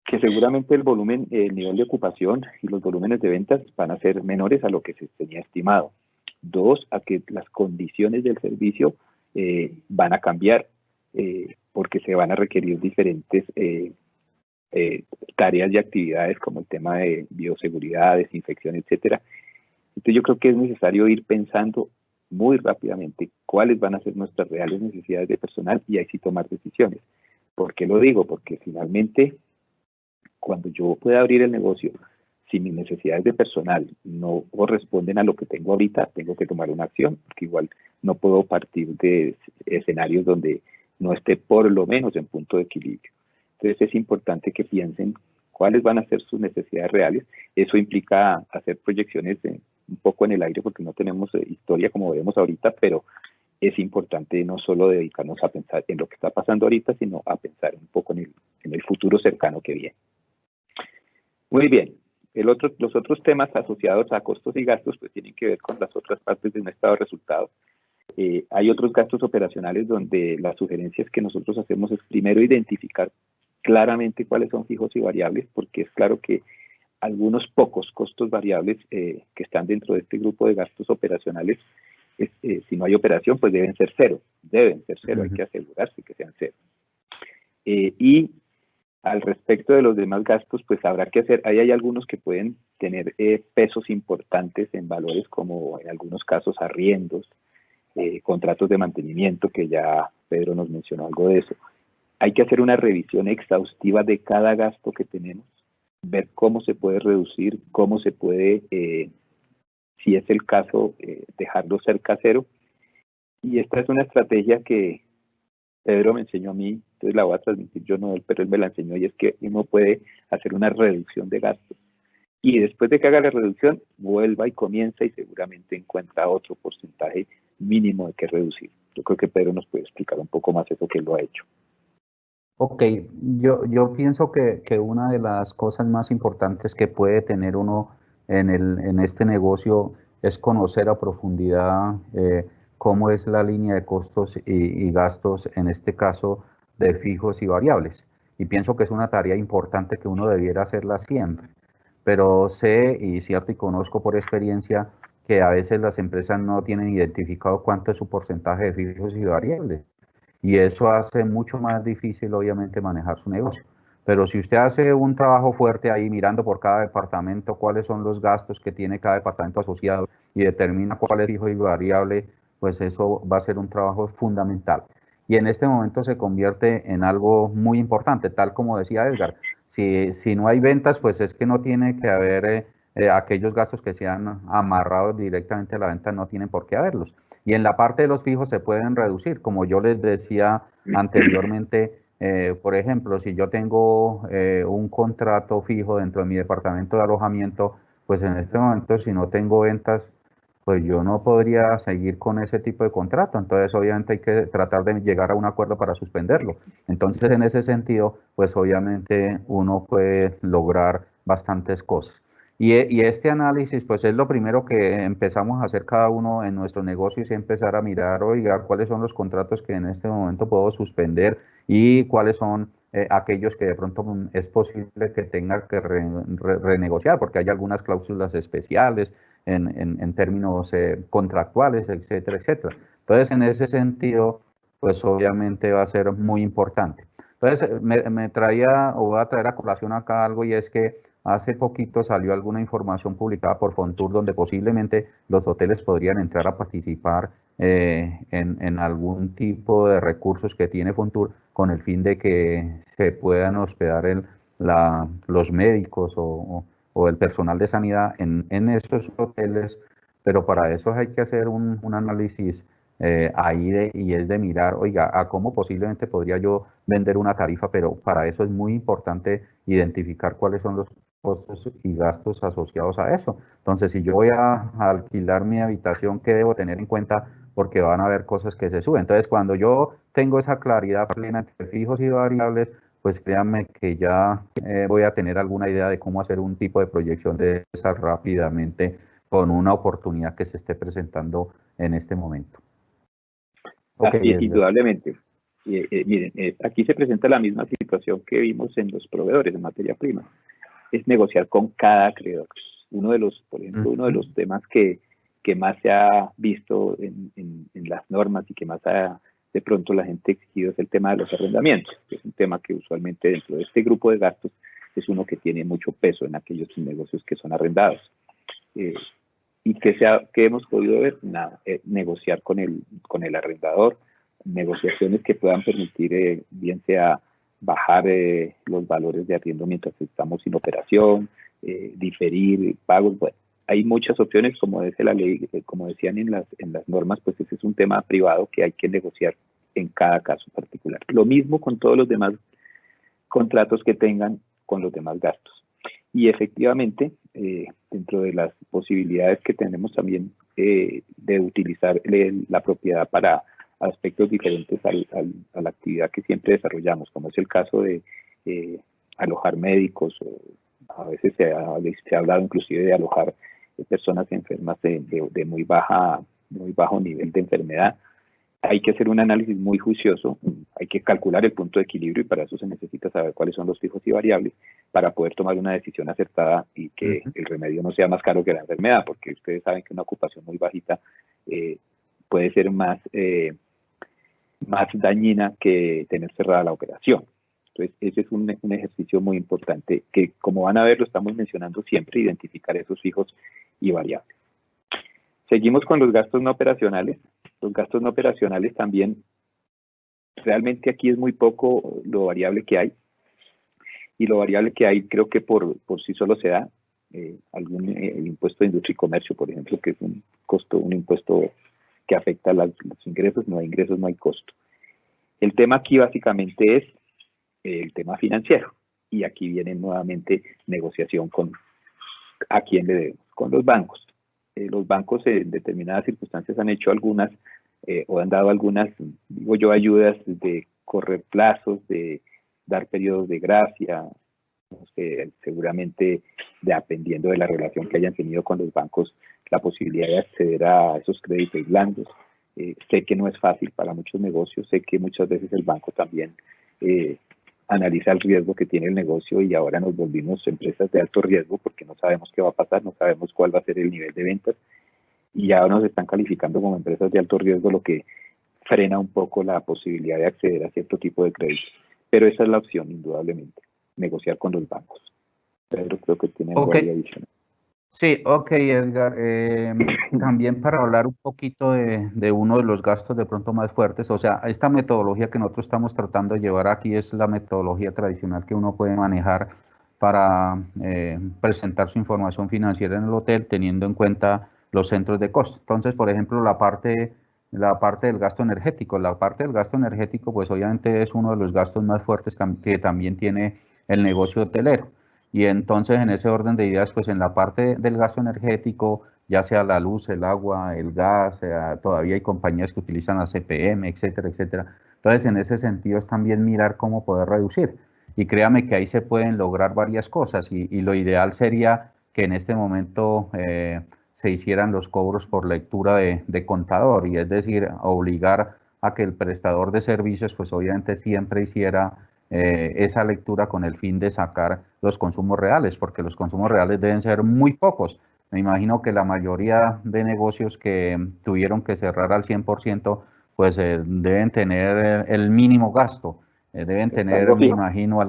que seguramente el nivel de ocupación y los volúmenes de ventas van a ser menores a lo que se tenía estimado. Dos, a que las condiciones del servicio van a cambiar porque se van a requerir diferentes tareas y actividades como el tema de bioseguridad, desinfección, etcétera. Entonces yo creo que es necesario ir pensando muy rápidamente cuáles van a ser nuestras reales necesidades de personal y ahí sí tomar decisiones. ¿Por qué lo digo? Porque finalmente, cuando yo pueda abrir el negocio, si mis necesidades de personal no corresponden a lo que tengo ahorita, tengo que tomar una acción, porque igual no puedo partir de escenarios donde no esté por lo menos en punto de equilibrio. Entonces es importante que piensen cuáles van a ser sus necesidades reales. Eso implica hacer proyecciones un poco en el aire porque no tenemos historia como vemos ahorita, pero es importante no solo dedicarnos a pensar en lo que está pasando ahorita, sino a pensar un poco en el futuro cercano que viene. Muy bien. Los otros temas asociados a costos y gastos pues tienen que ver con las otras partes de un estado de resultados. Hay otros gastos operacionales donde las sugerencias que nosotros hacemos es primero identificar claramente cuáles son fijos y variables, porque es claro que algunos pocos costos variables que están dentro de este grupo de gastos operacionales, si no hay operación, pues deben ser cero, hay que asegurarse que sean cero. Y al respecto de los demás gastos, pues habrá que hacer, ahí hay algunos que pueden tener pesos importantes en valores como en algunos casos arriendos, contratos de mantenimiento, que ya Pedro nos mencionó algo de eso. Hay que hacer una revisión exhaustiva de cada gasto que tenemos, ver cómo se puede reducir, cómo se puede, si es el caso, dejarlo cerca a cero. Y esta es una estrategia que Pedro me enseñó a mí, entonces la voy a transmitir yo, no él, pero él me la enseñó, y es que uno puede hacer una reducción de gastos. Y después de que haga la reducción, vuelva y comienza y seguramente encuentra otro porcentaje mínimo de que reducir. Yo creo que Pedro nos puede explicar un poco más eso que él lo ha hecho. Ok, yo pienso que una de las cosas más importantes que puede tener uno en este negocio es conocer a profundidad cómo es la línea de costos y gastos, en este caso de fijos y variables. Y pienso que es una tarea importante que uno debiera hacerla siempre. Pero sé, y cierto, y conozco por experiencia, que a veces las empresas no tienen identificado cuánto es su porcentaje de fijos y variables. Y eso hace mucho más difícil, obviamente, manejar su negocio. Pero si usted hace un trabajo fuerte ahí mirando por cada departamento cuáles son los gastos que tiene cada departamento asociado y determina cuál es fijo y variable, pues eso va a ser un trabajo fundamental. Y en este momento se convierte en algo muy importante, tal como decía Edgar. Si no hay ventas, pues es que no tiene que haber aquellos gastos que se han amarrado directamente a la venta, no tienen por qué haberlos. Y en la parte de los fijos se pueden reducir, como yo les decía anteriormente, por ejemplo, si yo tengo un contrato fijo dentro de mi departamento de alojamiento, pues en este momento si no tengo ventas, pues yo no podría seguir con ese tipo de contrato. Entonces obviamente hay que tratar de llegar a un acuerdo para suspenderlo. Entonces en ese sentido, pues obviamente uno puede lograr bastantes cosas. Y este análisis, pues es lo primero que empezamos a hacer cada uno en nuestro negocio, y empezar a mirar, oiga, cuáles son los contratos que en este momento puedo suspender y cuáles son aquellos que de pronto es posible que tenga que renegociar, porque hay algunas cláusulas especiales en términos contractuales, etcétera, etcétera. Entonces, en ese sentido, pues obviamente va a ser muy importante. Entonces, me traía, o voy a traer a colación acá algo, y es que hace poquito salió alguna información publicada por Fontur donde posiblemente los hoteles podrían entrar a participar en algún tipo de recursos que tiene Fontur con el fin de que se puedan hospedar los médicos o el personal de sanidad en esos hoteles, pero para eso hay que hacer un análisis y es de mirar, oiga, a cómo posiblemente podría yo vender una tarifa, pero para eso es muy importante identificar cuáles son los costos y gastos asociados a eso. Entonces, si yo voy a alquilar mi habitación, ¿qué debo tener en cuenta? Porque van a haber cosas que se suben. Entonces, cuando yo tengo esa claridad plena entre fijos y variables, pues créanme que ya voy a tener alguna idea de cómo hacer un tipo de proyección de esa rápidamente con una oportunidad que se esté presentando en este momento. Okay, indudablemente. Miren, aquí se presenta la misma situación que vimos en los proveedores de materia prima. Es negociar con cada acreedor. Por ejemplo, uno de los temas que más se ha visto en las normas y que más de pronto la gente exigido es el tema de los arrendamientos, que es un tema que usualmente dentro de este grupo de gastos es uno que tiene mucho peso en aquellos negocios que son arrendados. ¿Y qué hemos podido ver? Nada, negociar con el arrendador, negociaciones que puedan permitir, bien sea bajar los valores de arriendo mientras estamos sin operación, diferir pagos. Bueno, hay muchas opciones, como dice la ley, como decían en las normas, pues ese es un tema privado que hay que negociar en cada caso particular. Lo mismo con todos los demás contratos que tengan con los demás gastos. Y efectivamente, dentro de las posibilidades que tenemos también de utilizar la propiedad para aspectos diferentes a la actividad que siempre desarrollamos, como es el caso de alojar médicos, o a veces se ha hablado inclusive de alojar personas enfermas de muy bajo nivel de enfermedad. Hay que hacer un análisis muy juicioso, hay que calcular el punto de equilibrio y para eso se necesita saber cuáles son los fijos y variables para poder tomar una decisión acertada y que el remedio no sea más caro que la enfermedad, porque ustedes saben que una ocupación muy bajita puede ser más dañina que tener cerrada la operación. Entonces, ese es un ejercicio muy importante que, como van a ver, lo estamos mencionando siempre, identificar esos fijos y variables. Seguimos con los gastos no operacionales. Los gastos no operacionales también, realmente aquí es muy poco lo variable que hay. Y lo variable que hay creo que por sí solo se da. El impuesto de industria y comercio, por ejemplo, que es un impuesto que afecta a los ingresos. No hay ingresos, no hay costo. El tema aquí básicamente es el tema financiero. Y aquí viene nuevamente negociación con a quién le debemos, con los bancos. Los bancos en determinadas circunstancias han hecho algunas o han dado algunas, digo yo, ayudas de correr plazos, de dar periodos de gracia, no sé, seguramente dependiendo de la relación que hayan tenido con los bancos, la posibilidad de acceder a esos créditos blandos. Sé que no es fácil para muchos negocios, sé que muchas veces el banco también analiza el riesgo que tiene el negocio y ahora nos volvimos empresas de alto riesgo porque no sabemos qué va a pasar, no sabemos cuál va a ser el nivel de ventas y ya nos están calificando como empresas de alto riesgo, lo que frena un poco la posibilidad de acceder a cierto tipo de créditos. Pero esa es la opción, indudablemente, negociar con los bancos. Pedro, creo que tiene algo ahí adicional. Sí, ok, Edgar. También para hablar un poquito de uno de los gastos de pronto más fuertes, o sea, esta metodología que nosotros estamos tratando de llevar aquí es la metodología tradicional que uno puede manejar para presentar su información financiera en el hotel teniendo en cuenta los centros de costo. Entonces, por ejemplo, la parte del gasto energético. La parte del gasto energético, pues obviamente es uno de los gastos más fuertes que también tiene el negocio hotelero. Y entonces, en ese orden de ideas, pues en la parte del gasto energético, ya sea la luz, el agua, el gas, todavía hay compañías que utilizan la CPM, etcétera, etcétera. Entonces, en ese sentido es también mirar cómo poder reducir. Y créame que ahí se pueden lograr varias cosas y lo ideal sería que en este momento se hicieran los cobros por lectura de contador, y es decir, obligar a que el prestador de servicios, pues obviamente siempre hiciera esa lectura con el fin de sacar los consumos reales, porque los consumos reales deben ser muy pocos. Me imagino que la mayoría de negocios que tuvieron que cerrar al 100%, pues deben tener el mínimo gasto, deben tener, me imagino,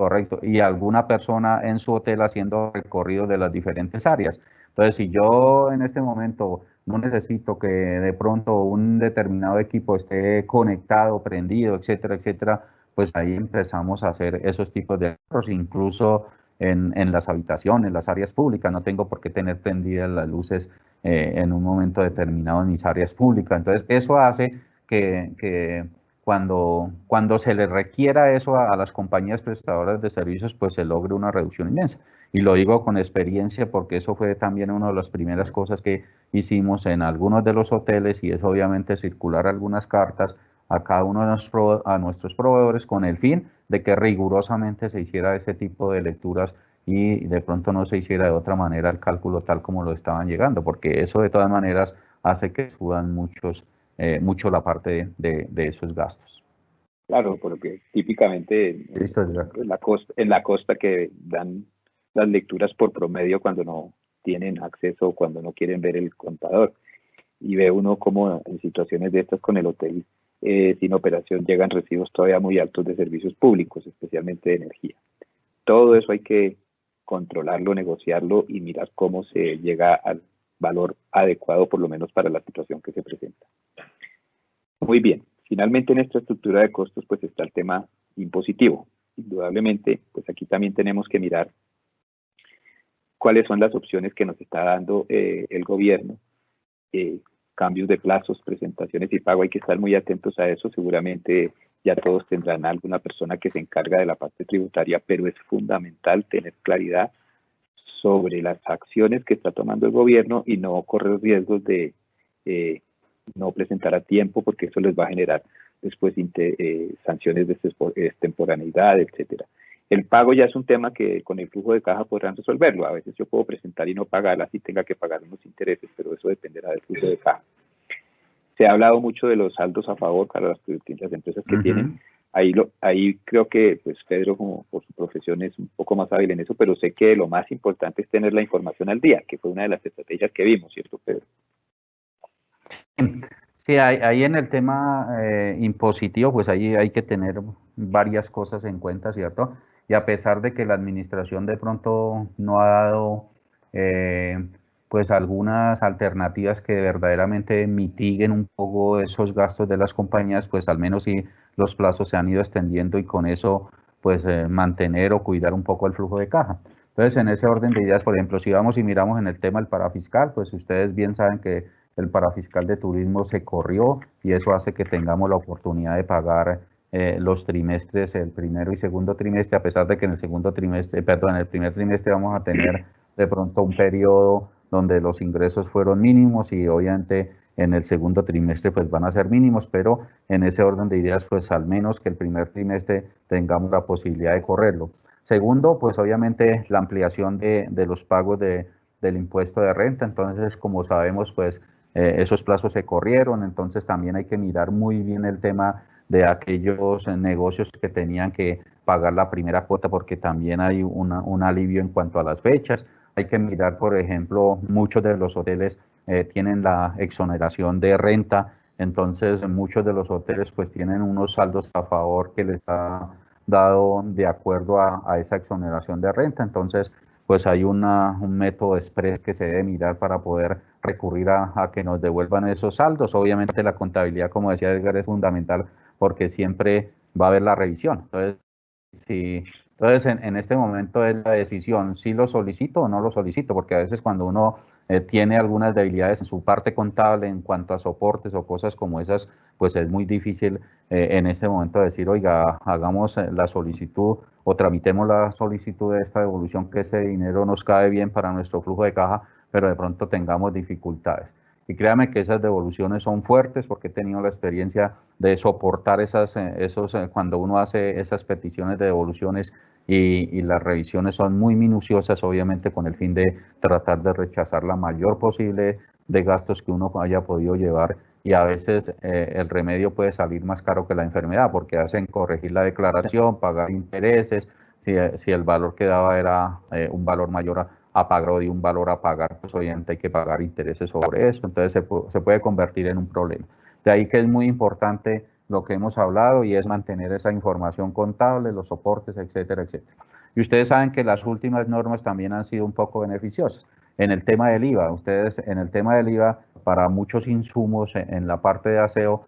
Correcto, y alguna persona en su hotel haciendo recorrido de las diferentes áreas. Entonces, si yo en este momento no necesito que de pronto un determinado equipo esté conectado, prendido, etcétera, etcétera, pues ahí empezamos a hacer esos tipos de ahorros, incluso en las habitaciones, las áreas públicas. No tengo por qué tener prendidas las luces en un momento determinado en mis áreas públicas. Entonces, eso hace que cuando se le requiera eso a las compañías prestadoras de servicios, pues se logre una reducción inmensa. Y lo digo con experiencia porque eso fue también una de las primeras cosas que hicimos en algunos de los hoteles, y es obviamente circular algunas cartas a cada uno de nuestros proveedores con el fin de que rigurosamente se hiciera ese tipo de lecturas y de pronto no se hiciera de otra manera el cálculo tal como lo estaban llegando, porque eso de todas maneras hace que suban mucho la parte de esos gastos. Claro, porque típicamente en la costa que dan las lecturas por promedio cuando no tienen acceso, cuando no quieren ver el contador. Y ve uno como en situaciones de estas con el hotel sin operación llegan recibos todavía muy altos de servicios públicos, especialmente de energía. Todo eso hay que controlarlo, negociarlo y mirar cómo se llega al valor adecuado, por lo menos para la situación que se presenta. Muy bien, finalmente en esta estructura de costos pues está el tema impositivo. Indudablemente, pues aquí también tenemos que mirar cuáles son las opciones que nos está dando el gobierno, cambios de plazos, presentaciones y pago. Hay que estar muy atentos a eso. Seguramente ya todos tendrán alguna persona que se encarga de la parte tributaria, pero es fundamental tener claridad sobre las acciones que está tomando el gobierno y no correr riesgos de no presentar a tiempo, porque eso les va a generar después sanciones de extemporaneidad, etcétera. El pago ya es un tema que con el flujo de caja podrán resolverlo. A veces yo puedo presentar y no pagar, así tenga que pagar unos intereses, pero eso dependerá del flujo de caja. Se ha hablado mucho de los saldos a favor para las empresas que tienen. Ahí creo que pues Pedro, como por su profesión, es un poco más hábil en eso, pero sé que lo más importante es tener la información al día, que fue una de las estrategias que vimos, ¿cierto, Pedro? Sí, ahí en el tema impositivo, pues ahí hay que tener varias cosas en cuenta, ¿cierto? Y a pesar de que la administración de pronto no ha dado pues algunas alternativas que verdaderamente mitiguen un poco esos gastos de las compañías, pues al menos sí los plazos se han ido extendiendo y con eso pues mantener o cuidar un poco el flujo de caja. Entonces, en ese orden de ideas, por ejemplo, si vamos y miramos en el tema del parafiscal, pues ustedes bien saben que el parafiscal de turismo se corrió y eso hace que tengamos la oportunidad de pagar los trimestres, el primero y segundo trimestre, a pesar de que en el segundo trimestre, perdón, en el primer trimestre vamos a tener de pronto un periodo donde los ingresos fueron mínimos y obviamente en el segundo trimestre pues van a ser mínimos, pero en ese orden de ideas pues al menos que el primer trimestre tengamos la posibilidad de correrlo. Segundo, pues obviamente la ampliación de los pagos del impuesto de renta. Entonces, como sabemos, pues esos plazos se corrieron, entonces también hay que mirar muy bien el tema de aquellos negocios que tenían que pagar la primera cuota, porque también hay un alivio en cuanto a las fechas. Hay que mirar, por ejemplo, muchos de los hoteles tienen la exoneración de renta, entonces muchos de los hoteles pues tienen unos saldos a favor que les ha dado de acuerdo a esa exoneración de renta. Entonces, pues hay un método express que se debe mirar para poder recurrir a que nos devuelvan esos saldos. Obviamente la contabilidad, como decía Edgar, es fundamental porque siempre va a haber la revisión. Entonces en este momento es la decisión, si lo solicito o no lo solicito, porque a veces cuando uno tiene algunas debilidades en su parte contable en cuanto a soportes o cosas como esas, pues es muy difícil en este momento decir, oiga, hagamos la solicitud o tramitemos la solicitud de esta devolución, que ese dinero nos cae bien para nuestro flujo de caja, pero de pronto tengamos dificultades. Y créame que esas devoluciones son fuertes porque he tenido la experiencia de soportar cuando uno hace esas peticiones de devoluciones y las revisiones son muy minuciosas, obviamente con el fin de tratar de rechazar la mayor posible de gastos que uno haya podido llevar, y a veces el remedio puede salir más caro que la enfermedad porque hacen corregir la declaración, pagar intereses, si el valor que daba era un valor mayor a pagar o de un valor a pagar, pues obviamente hay que pagar intereses sobre eso, entonces se puede convertir en un problema. De ahí que es muy importante lo que hemos hablado, y es mantener esa información contable, los soportes, etcétera, etcétera. Y ustedes saben que las últimas normas también han sido un poco beneficiosas. En el tema del IVA, en el tema del IVA, para muchos insumos en la parte de aseo,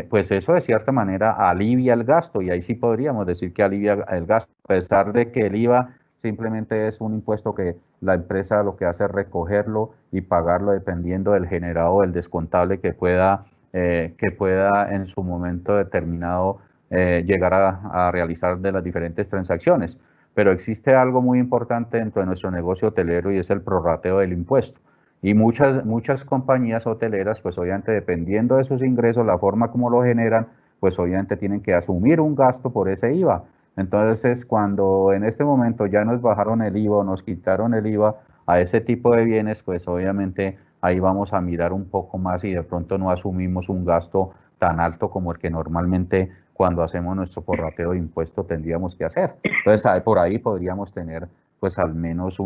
pues eso de cierta manera alivia el gasto, y ahí sí podríamos decir que alivia el gasto, a pesar de que el IVA simplemente es un impuesto que la empresa lo que hace es recogerlo y pagarlo dependiendo del generado o del descontable que pueda en su momento determinado llegar a realizar de las diferentes transacciones. Pero existe algo muy importante dentro de nuestro negocio hotelero, y es el prorrateo del impuesto. Y muchas compañías hoteleras, pues obviamente dependiendo de sus ingresos, la forma como lo generan, pues obviamente tienen que asumir un gasto por ese IVA. Entonces, cuando en este momento ya nos bajaron el IVA o nos quitaron el IVA a ese tipo de bienes, pues obviamente ahí vamos a mirar un poco más y de pronto no asumimos un gasto tan alto como el que normalmente cuando hacemos nuestro prorrateo de impuestos tendríamos que hacer. Entonces, por ahí podríamos tener pues al menos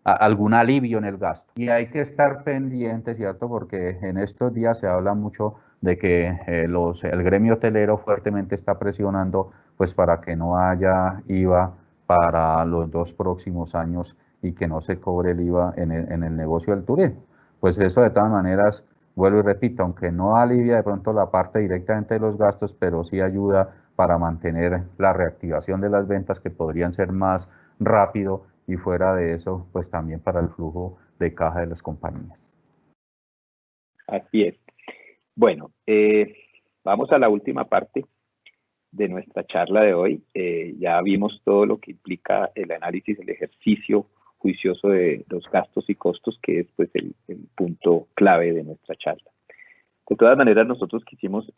algún alivio en el gasto. Y hay que estar pendiente, ¿cierto? Porque en estos días se habla mucho de que el gremio hotelero fuertemente está presionando pues para que no haya IVA para los 2 próximos años y que no se cobre el IVA en el negocio del turismo. Pues eso de todas maneras, vuelvo y repito, aunque no alivia de pronto la parte directamente de los gastos, pero sí ayuda para mantener la reactivación de las ventas, que podrían ser más rápido, y fuera de eso, pues también para el flujo de caja de las compañías. Así es. Bueno, vamos a la última parte de nuestra charla de hoy. Ya vimos todo lo que implica el análisis, el ejercicio juicioso de los gastos y costos, que es pues el punto clave de nuestra charla. De todas maneras, nosotros quisimos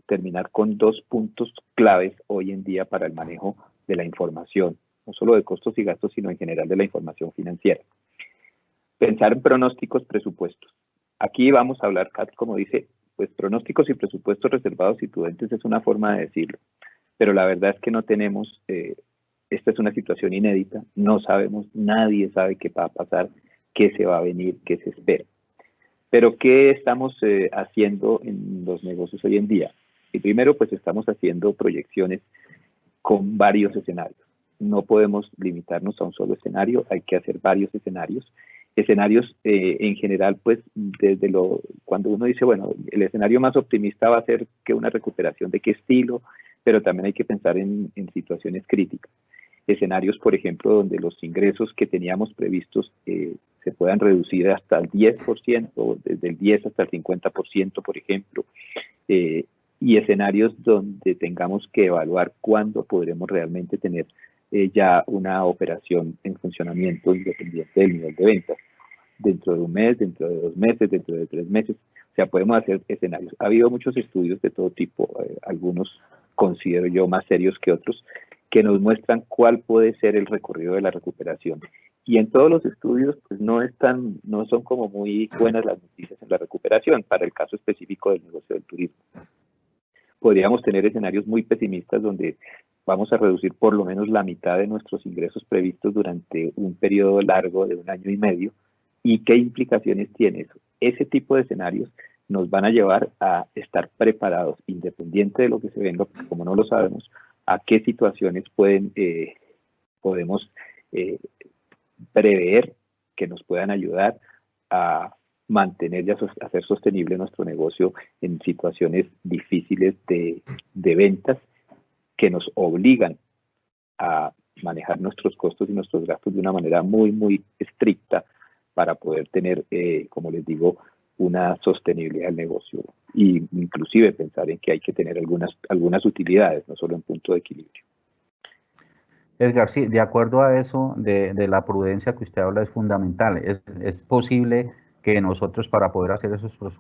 terminar con 2 puntos claves hoy en día para el manejo de la información, no solo de costos y gastos, sino en general de la información financiera. Pensar en pronósticos, presupuestos. Aquí vamos a hablar, como dice, pues pronósticos y presupuestos reservados y prudentes es una forma de decirlo, pero la verdad es que no tenemos, esta es una situación inédita, no sabemos, nadie sabe qué va a pasar, qué se va a venir, qué se espera. Pero ¿qué estamos haciendo en los negocios hoy en día? Y primero, pues estamos haciendo proyecciones con varios escenarios. No podemos limitarnos a un solo escenario, hay que hacer varios escenarios. Escenarios en general, pues cuando uno dice, bueno, el escenario más optimista va a ser que una recuperación de qué estilo, pero también hay que pensar en situaciones críticas. Escenarios, por ejemplo, donde los ingresos que teníamos previstos se puedan reducir hasta el 10%, desde el 10 hasta el 50%, por ejemplo, y escenarios donde tengamos que evaluar cuándo podremos realmente tener ya una operación en funcionamiento independiente del nivel de ventas. Dentro de un mes, dentro de 2 meses, dentro de 3 meses. O sea, podemos hacer escenarios. Ha habido muchos estudios de todo tipo, algunos considero yo más serios que otros, que nos muestran cuál puede ser el recorrido de la recuperación. Y en todos los estudios, pues no son como muy buenas las noticias en la recuperación, para el caso específico del negocio del turismo. Podríamos tener escenarios muy pesimistas donde vamos a reducir por lo menos la mitad de nuestros ingresos previstos durante un periodo largo de 1 año y medio. ¿Y qué implicaciones tiene eso? Ese tipo de escenarios nos van a llevar a estar preparados, independiente de lo que se venga, porque como no lo sabemos, a qué situaciones podemos prever que nos puedan ayudar a mantener y a hacer sostenible nuestro negocio en situaciones difíciles de ventas, que nos obligan a manejar nuestros costos y nuestros gastos de una manera muy, muy estricta para poder tener, como les digo, una sostenibilidad del negocio, y inclusive pensar en que hay que tener algunas utilidades, no solo en punto de equilibrio. Edgar, sí, de acuerdo a eso de la prudencia que usted habla, es fundamental. Es posible que nosotros, para poder hacer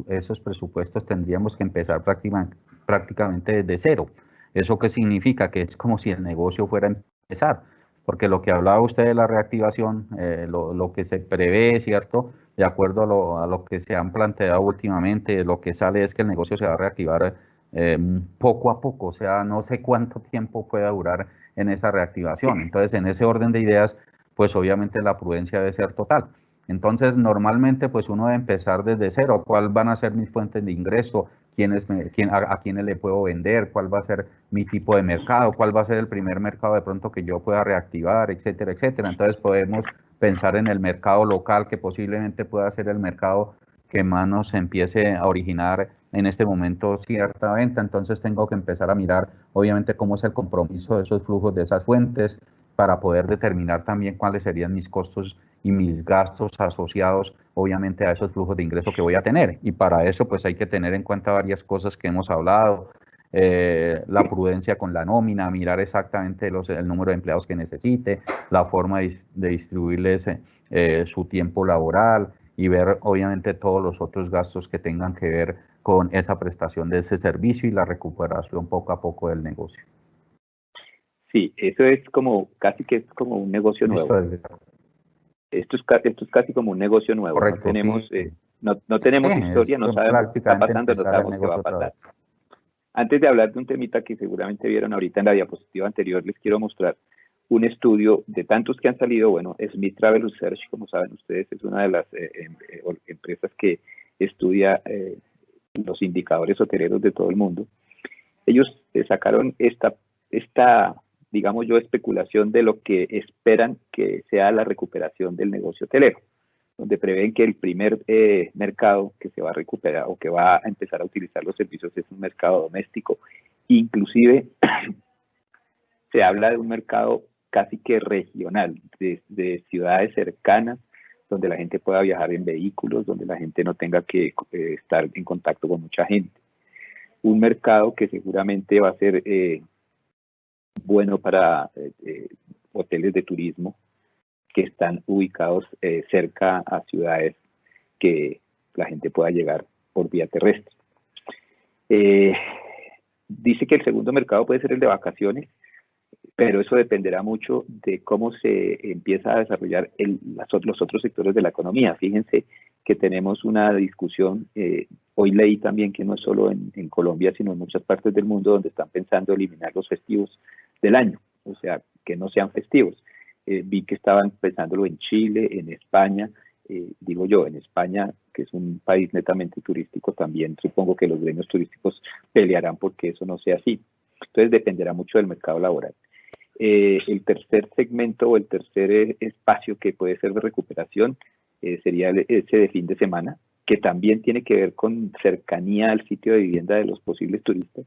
esos presupuestos, tendríamos que empezar prácticamente desde cero. ¿Eso qué significa? Que es como si el negocio fuera a empezar, porque lo que hablaba usted de la reactivación, lo que se prevé, ¿cierto? De acuerdo a lo que se han planteado últimamente, lo que sale es que el negocio se va a reactivar poco a poco, o sea, no sé cuánto tiempo pueda durar en esa reactivación. Entonces, en ese orden de ideas, pues obviamente la prudencia debe ser total. Entonces, normalmente, pues uno debe empezar desde cero. ¿Cuáles van a ser mis fuentes de ingreso? a quiénes le puedo vender, cuál va a ser mi tipo de mercado, cuál va a ser el primer mercado de pronto que yo pueda reactivar, etcétera, etcétera. Entonces podemos pensar en el mercado local, que posiblemente pueda ser el mercado que más nos empiece a originar en este momento cierta venta. Entonces tengo que empezar a mirar, obviamente, cómo es el compromiso de esos flujos, de esas fuentes, para poder determinar también cuáles serían mis costos y mis gastos asociados, obviamente, a esos flujos de ingreso que voy a tener. Y para eso, pues hay que tener en cuenta varias cosas que hemos hablado, la prudencia con la nómina, mirar exactamente el número de empleados que necesite, la forma de distribuirles su tiempo laboral y ver, obviamente, todos los otros gastos que tengan que ver con esa prestación de ese servicio y la recuperación poco a poco del negocio. Sí, eso es como, casi que es como un negocio nuevo. Esto es casi como un negocio nuevo. Correcto, no tenemos, sí. No tenemos historia, no sabemos qué está pasando, no sabemos qué va a pasar. Antes de hablar de un temita que seguramente vieron ahorita en la diapositiva anterior, les quiero mostrar un estudio de tantos que han salido. Bueno, Smith Travel Research, como saben ustedes, es una de las empresas que estudia los indicadores hoteleros de todo el mundo. Ellos sacaron esta, digamos yo, especulación de lo que esperan que sea la recuperación del negocio hotelero, donde prevén que el primer mercado que se va a recuperar o que va a empezar a utilizar los servicios es un mercado doméstico. Inclusive se habla de un mercado casi que regional, de ciudades cercanas, donde la gente pueda viajar en vehículos, donde la gente no tenga que estar en contacto con mucha gente. Un mercado que seguramente va a ser bueno para hoteles de turismo que están ubicados cerca a ciudades que la gente pueda llegar por vía terrestre. Dice que el segundo mercado puede ser el de vacaciones, pero eso dependerá mucho de cómo se empieza a desarrollar los otros sectores de la economía. Fíjense que tenemos una discusión, hoy leí también que no es solo en Colombia, sino en muchas partes del mundo, donde están pensando eliminar los festivos del año, o sea, que no sean festivos. Vi que estaban pensándolo en Chile, en España, digo yo, en España, que es un país netamente turístico, también supongo que los gremios turísticos pelearán porque eso no sea así. Entonces dependerá mucho del mercado laboral. El tercer segmento o el tercer espacio que puede ser de recuperación sería ese de fin de semana, que también tiene que ver con cercanía al sitio de vivienda de los posibles turistas.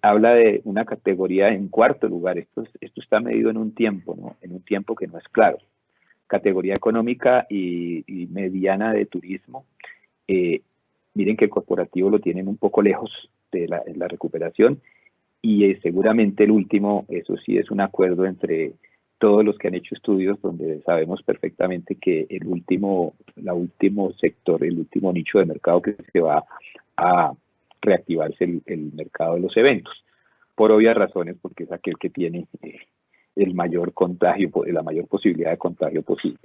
Habla de una categoría en cuarto lugar. Esto está medido en un tiempo, ¿no? En un tiempo que no es claro. Categoría económica y mediana de turismo. Miren que el corporativo lo tienen un poco lejos de la recuperación. Y seguramente el último, eso sí es un acuerdo entre todos los que han hecho estudios, donde sabemos perfectamente que el último sector, el último nicho de mercado que se va a reactivarse el mercado de los eventos, por obvias razones, porque es aquel que tiene el mayor contagio, la mayor posibilidad de contagio posible.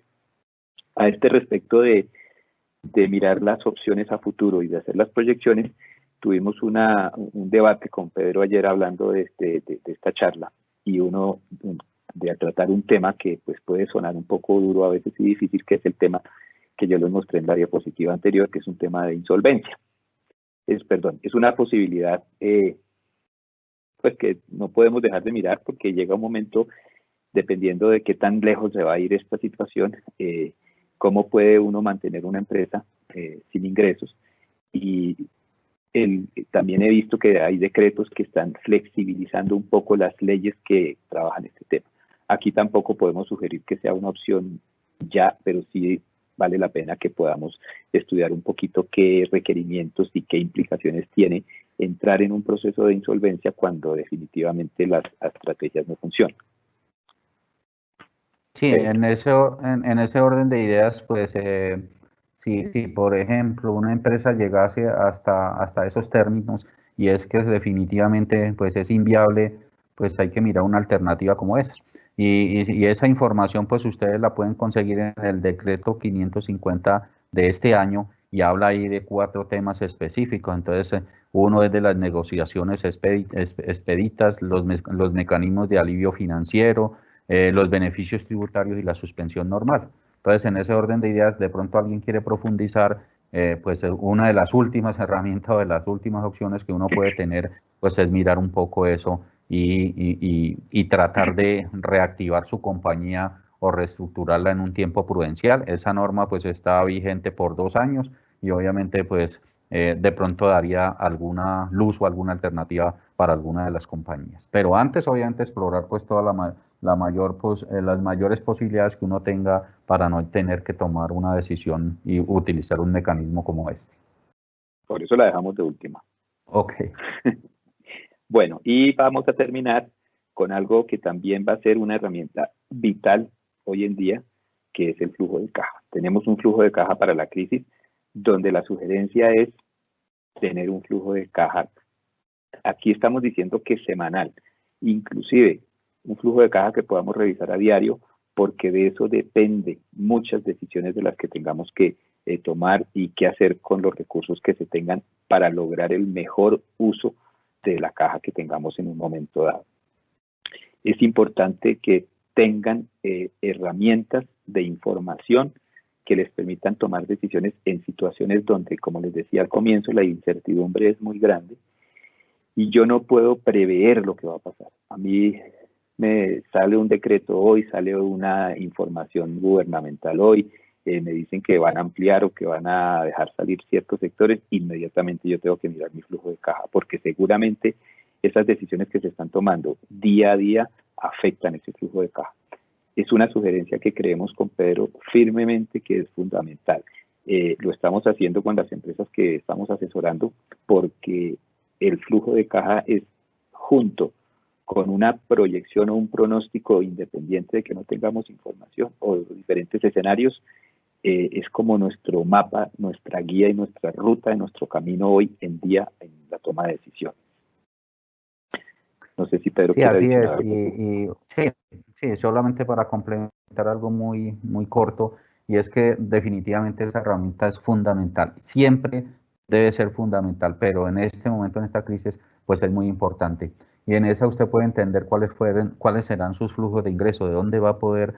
A este respecto de mirar las opciones a futuro y de hacer las proyecciones, tuvimos un debate con Pedro ayer hablando de esta charla, y de tratar un tema que pues puede sonar un poco duro a veces y difícil, que es el tema que yo les mostré en la diapositiva anterior, que es un tema de insolvencia. Es una posibilidad pues que no podemos dejar de mirar, porque llega un momento, dependiendo de qué tan lejos se va a ir esta situación, cómo puede uno mantener una empresa sin ingresos. Y también he visto que hay decretos que están flexibilizando un poco las leyes que trabajan este tema. Aquí tampoco podemos sugerir que sea una opción ya, pero sí vale la pena que podamos estudiar un poquito qué requerimientos y qué implicaciones tiene entrar en un proceso de insolvencia cuando definitivamente las estrategias no funcionan. Sí, en ese orden de ideas, pues si por ejemplo una empresa llegase hasta esos términos y es que definitivamente pues es inviable, pues hay que mirar una alternativa como esa. Y esa información pues ustedes la pueden conseguir en el decreto 550 de este año, y habla ahí de 4 temas específicos. Entonces uno es de las negociaciones expeditas, los mecanismos de alivio financiero, los beneficios tributarios y la suspensión normal. Entonces, en ese orden de ideas, de pronto alguien quiere profundizar pues una de las últimas herramientas o de las últimas opciones que uno puede tener, pues es mirar un poco eso y tratar de reactivar su compañía o reestructurarla en un tiempo prudencial. Esa norma pues está vigente por 2 años y obviamente pues de pronto daría alguna luz o alguna alternativa para alguna de las compañías. Pero antes obviamente explorar pues toda las mayores posibilidades que uno tenga para no tener que tomar una decisión y utilizar un mecanismo como este. Por eso la dejamos de última. Ok. Bueno, y vamos a terminar con algo que también va a ser una herramienta vital hoy en día, que es el flujo de caja. Tenemos un flujo de caja para la crisis, donde la sugerencia es tener un flujo de caja. Aquí estamos diciendo que semanal, inclusive un flujo de caja que podamos revisar a diario, porque de eso depende muchas decisiones de las que tengamos que tomar y qué hacer con los recursos que se tengan para lograr el mejor uso de la caja que tengamos en un momento dado. Es importante que tengan herramientas de información que les permitan tomar decisiones en situaciones donde, como les decía al comienzo, la incertidumbre es muy grande y yo no puedo prever lo que va a pasar. A mí me sale un decreto hoy, sale una información gubernamental hoy, me dicen que van a ampliar o que van a dejar salir ciertos sectores, inmediatamente yo tengo que mirar mi flujo de caja, porque seguramente esas decisiones que se están tomando día a día afectan ese flujo de caja. Es una sugerencia que creemos con Pedro firmemente que es fundamental. Lo estamos haciendo con las empresas que estamos asesorando porque el flujo de caja es junto con una proyección o un pronóstico independiente de que no tengamos información o diferentes escenarios, es como nuestro mapa, nuestra guía y nuestra ruta de nuestro camino hoy en día en la toma de decisiones. No sé si Pedro Sí, quiere así adicionar es. algo. Sí, solamente para complementar algo muy corto, y es que definitivamente esa herramienta es fundamental. Siempre debe ser fundamental, pero en este momento, en esta crisis, pues es muy importante. Y en esa usted puede entender cuáles serán sus flujos de ingreso, de dónde va a poder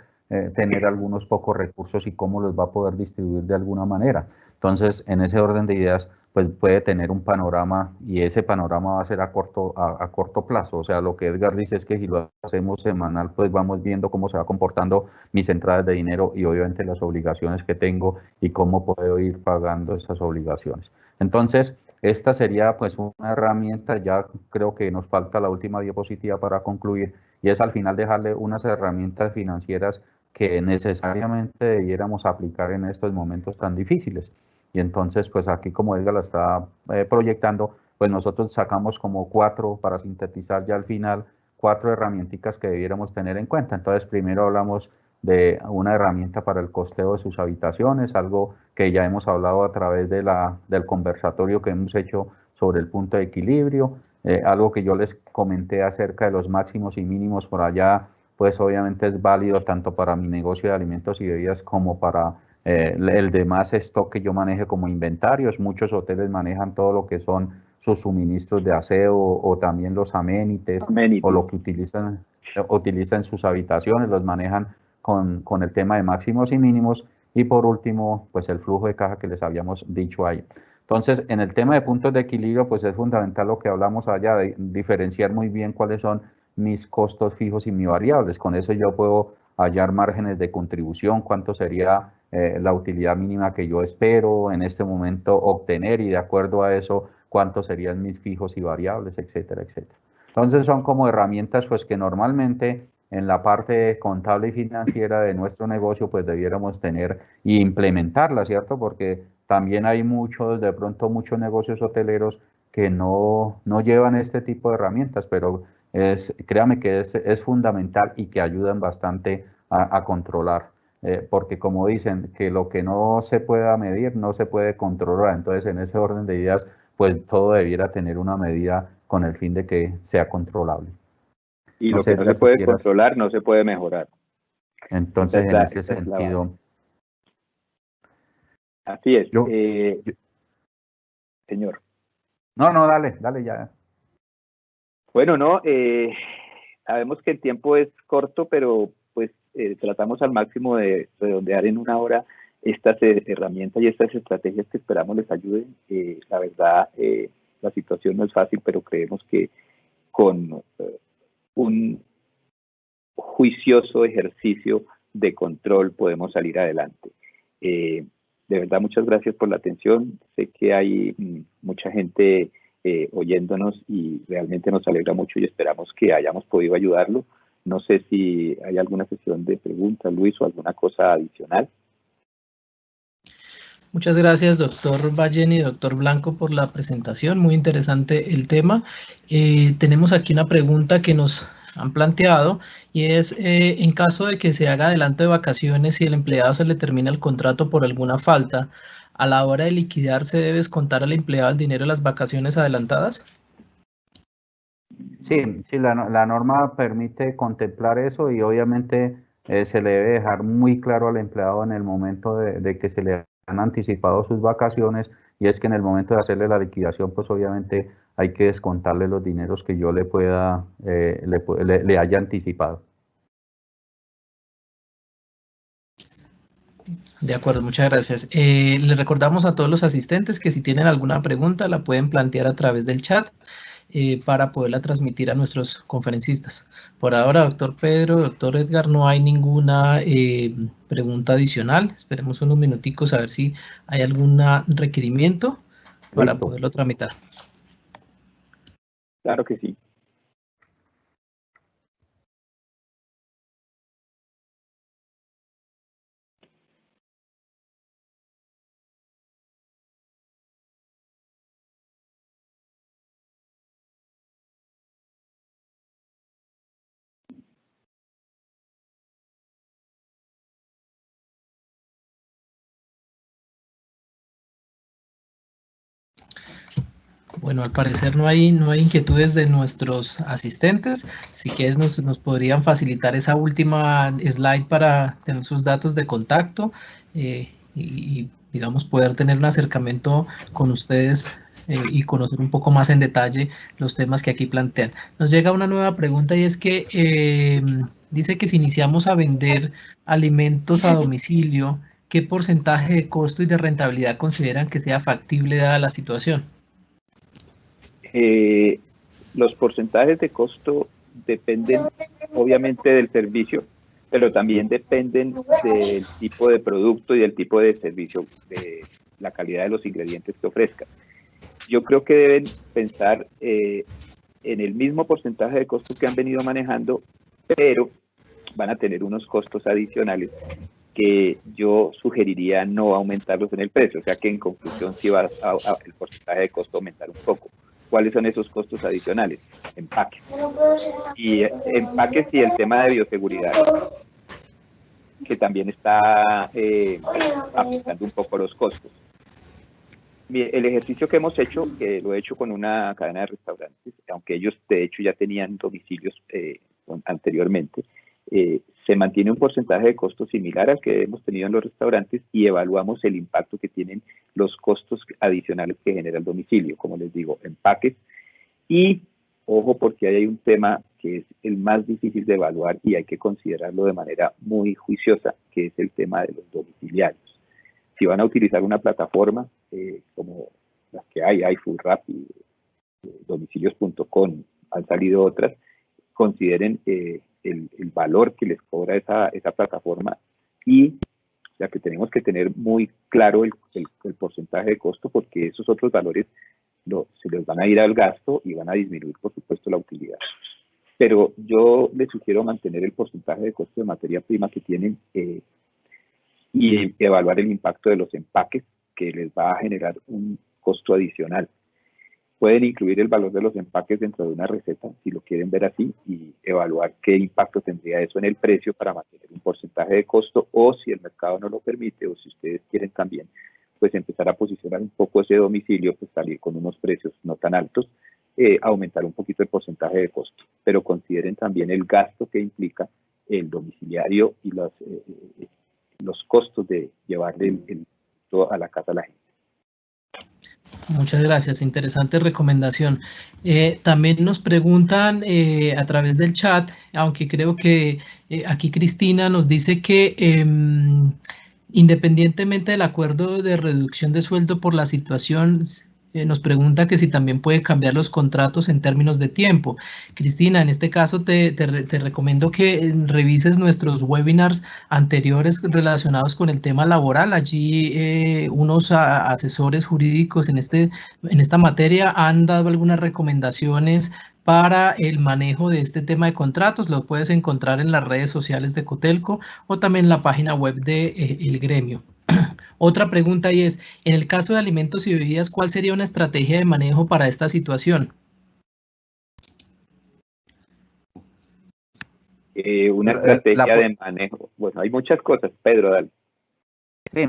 tener algunos pocos recursos y cómo los va a poder distribuir de alguna manera. Entonces, en ese orden de ideas, pues puede tener un panorama y ese panorama va a ser a corto plazo. O sea, lo que Edgar dice es que si lo hacemos semanal, pues vamos viendo cómo se va comportando mis entradas de dinero y obviamente las obligaciones que tengo y cómo puedo ir pagando esas obligaciones. Entonces, esta sería pues una herramienta, ya creo que nos falta la última diapositiva para concluir, y es al final dejarle unas herramientas financieras que necesariamente debiéramos aplicar en estos momentos tan difíciles. Y entonces, pues aquí como Edgar la está proyectando, pues nosotros sacamos como 4, para sintetizar ya al final, 4 herramientas que debiéramos tener en cuenta. Entonces, primero hablamos de una herramienta para el costeo de sus habitaciones, algo que ya hemos hablado a través del conversatorio que hemos hecho sobre el punto de equilibrio, algo que yo les comenté acerca de los máximos y mínimos por allá, pues obviamente es válido tanto para mi negocio de alimentos y bebidas como para el demás stock que yo maneje como inventarios. Muchos hoteles manejan todo lo que son sus suministros de aseo o también los amenities o lo que utilizan sus habitaciones, los manejan con el tema de máximos y mínimos. Y por último, pues el flujo de caja que les habíamos dicho ahí. Entonces, en el tema de puntos de equilibrio, pues es fundamental lo que hablamos allá, de diferenciar muy bien cuáles son mis costos fijos y mis variables. Con eso yo puedo hallar márgenes de contribución, cuánto sería la utilidad mínima que yo espero en este momento obtener y de acuerdo a eso cuántos serían mis fijos y variables, etcétera, etcétera. Entonces son como herramientas pues que normalmente en la parte contable y financiera de nuestro negocio pues debiéramos tener e implementarla, ¿cierto? Porque también hay de pronto muchos negocios hoteleros que no llevan este tipo de herramientas, pero créame que es fundamental y que ayudan bastante a controlar. Porque como dicen, que lo que no se pueda medir no se puede controlar. Entonces, en ese orden de ideas, pues todo debiera tener una medida con el fin de que sea controlable. Y No lo sé, que no se Edgar, si puede quieras. controlar no se puede mejorar. Entonces, en ese Esa es la base. sentido, Así es. yo, Señor. no, dale ya. Bueno, no, sabemos que el tiempo es corto, pero pues tratamos al máximo de redondear en 1 hora estas herramientas y estas estrategias que esperamos les ayuden. La verdad, la situación no es fácil, pero creemos que con un juicioso ejercicio de control podemos salir adelante. De verdad, muchas gracias por la atención. Sé que hay mucha gente oyéndonos y realmente nos alegra mucho y esperamos que hayamos podido ayudarlo. No sé si hay alguna sesión de preguntas, Luis, o alguna cosa adicional. Muchas gracias, doctor Ballén y doctor Blanco, por la presentación. Muy interesante el tema. Tenemos aquí una pregunta que nos han planteado y es, en caso de que se haga adelanto de vacaciones y el empleado se le termina el contrato por alguna falta, ¿a la hora de liquidar se debe descontar al empleado el dinero de las vacaciones adelantadas? Sí, la norma permite contemplar eso y obviamente se le debe dejar muy claro al empleado en el momento de que se le han anticipado sus vacaciones, y es que en el momento de hacerle la liquidación, pues obviamente hay que descontarle los dineros que yo le pueda, le haya anticipado. De acuerdo, muchas gracias. Les recordamos a todos los asistentes que si tienen alguna pregunta la pueden plantear a través del chat para poderla transmitir a nuestros conferencistas. Por ahora, doctor Pedro, doctor Edgar, no hay ninguna pregunta adicional. Esperemos unos minuticos a ver si hay algún requerimiento para poderlo tramitar. Claro que sí. Bueno, al parecer no hay inquietudes de nuestros asistentes. Si quieres nos podrían facilitar esa última slide para tener sus datos de contacto y digamos poder tener un acercamiento con ustedes y conocer un poco más en detalle los temas que aquí plantean. Nos llega una nueva pregunta y es que dice que si iniciamos a vender alimentos a domicilio, ¿qué porcentaje de costo y de rentabilidad consideran que sea factible dada la situación? Los porcentajes de costo dependen obviamente del servicio, pero también dependen del tipo de producto y del tipo de servicio, de la calidad de los ingredientes que ofrezcan. Yo creo que deben pensar en el mismo porcentaje de costo que han venido manejando, pero van a tener unos costos adicionales que yo sugeriría no aumentarlos en el precio, o sea que en conclusión sí va el porcentaje de costo aumentar un poco. ¿Cuáles son esos costos adicionales? Empaques. Y empaques y el tema de bioseguridad, que también está afectando un poco los costos. El ejercicio que hemos hecho, lo he hecho con una cadena de restaurantes, aunque ellos de hecho ya tenían domicilios anteriormente, se mantiene un porcentaje de costo similar al que hemos tenido en los restaurantes y evaluamos el impacto que tienen los costos adicionales que genera el domicilio, como les digo, empaques. Y ojo, porque hay un tema que es el más difícil de evaluar y hay que considerarlo de manera muy juiciosa, que es el tema de los domiciliarios. Si van a utilizar una plataforma como las que hay FoodRappi, domicilios.com, han salido otras, consideren el valor que les cobra esa plataforma y ya que tenemos que tener muy claro el porcentaje de costo, porque esos otros valores se les van a ir al gasto y van a disminuir, por supuesto, la utilidad. Pero yo les sugiero mantener el porcentaje de costo de materia prima que tienen y evaluar el impacto de los empaques, que les va a generar un costo adicional. Pueden incluir el valor de los empaques dentro de una receta, si lo quieren ver así, y evaluar qué impacto tendría eso en el precio para mantener un porcentaje de costo, o si el mercado no lo permite, o si ustedes quieren también, pues empezar a posicionar un poco ese domicilio, pues salir con unos precios no tan altos, aumentar un poquito el porcentaje de costo. Pero consideren también el gasto que implica el domiciliario y los costos de llevarle el a la casa a la gente. Muchas gracias, interesante recomendación. También nos preguntan a través del chat, aunque creo que aquí Cristina nos dice que Independientemente del acuerdo de reducción de sueldo por la situación, nos pregunta que si también puede cambiar los contratos en términos de tiempo. Cristina, en este caso te recomiendo que revises nuestros webinars anteriores relacionados con el tema laboral. Allí unos asesores jurídicos en esta materia han dado algunas recomendaciones para el manejo de este tema de contratos. Lo puedes encontrar en las redes sociales de Cotelco o también en la página web de el gremio. Otra pregunta y es, en el caso de alimentos y bebidas, ¿cuál sería una estrategia de manejo para esta situación? Una estrategia de manejo. Bueno, hay muchas cosas. Pedro, dale. Sí,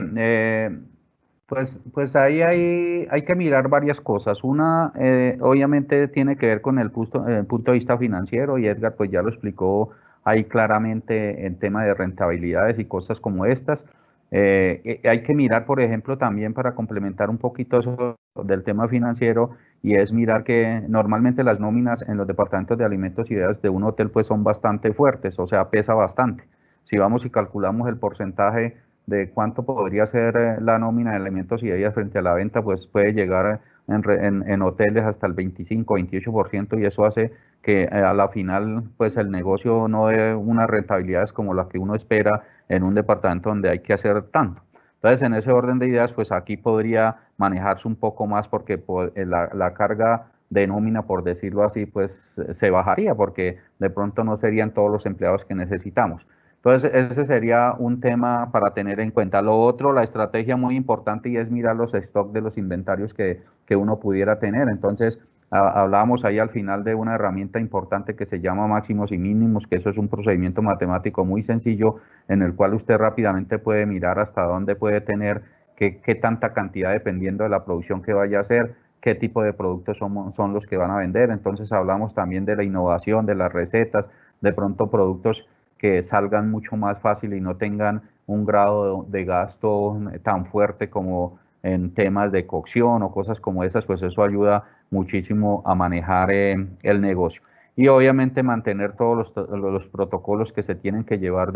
pues ahí hay que mirar varias cosas. Una, obviamente, tiene que ver con el punto de vista financiero, y Edgar pues ya lo explicó ahí claramente en tema de rentabilidades y cosas como estas. Hay que mirar, por ejemplo, también para complementar un poquito eso del tema financiero, y es mirar que normalmente las nóminas en los departamentos de alimentos y bebidas de un hotel pues son bastante fuertes, o sea, pesa bastante. Si vamos y calculamos el porcentaje de cuánto podría ser la nómina de alimentos y bebidas frente a la venta, pues puede llegar en hoteles hasta el 25-28%, y eso hace que a la final pues el negocio no dé unas rentabilidades como las que uno espera en un departamento donde hay que hacer tanto. Entonces, en ese orden de ideas, pues aquí podría manejarse un poco más, porque la carga de nómina, por decirlo así, pues se bajaría, porque de pronto no serían todos los empleados que necesitamos. Entonces, ese sería un tema para tener en cuenta. Lo otro, la estrategia muy importante, y es mirar los stocks de los inventarios que uno pudiera tener. Entonces, hablábamos ahí al final de una herramienta importante que se llama máximos y mínimos, que eso es un procedimiento matemático muy sencillo en el cual usted rápidamente puede mirar hasta dónde puede tener, qué tanta cantidad dependiendo de la producción que vaya a hacer, qué tipo de productos son los que van a vender. Entonces, hablamos también de la innovación, de las recetas, de pronto productos que salgan mucho más fácil y no tengan un grado de gasto tan fuerte como en temas de cocción o cosas como esas, pues eso ayuda muchísimo a manejar el negocio. Y obviamente mantener todos los protocolos que se tienen que llevar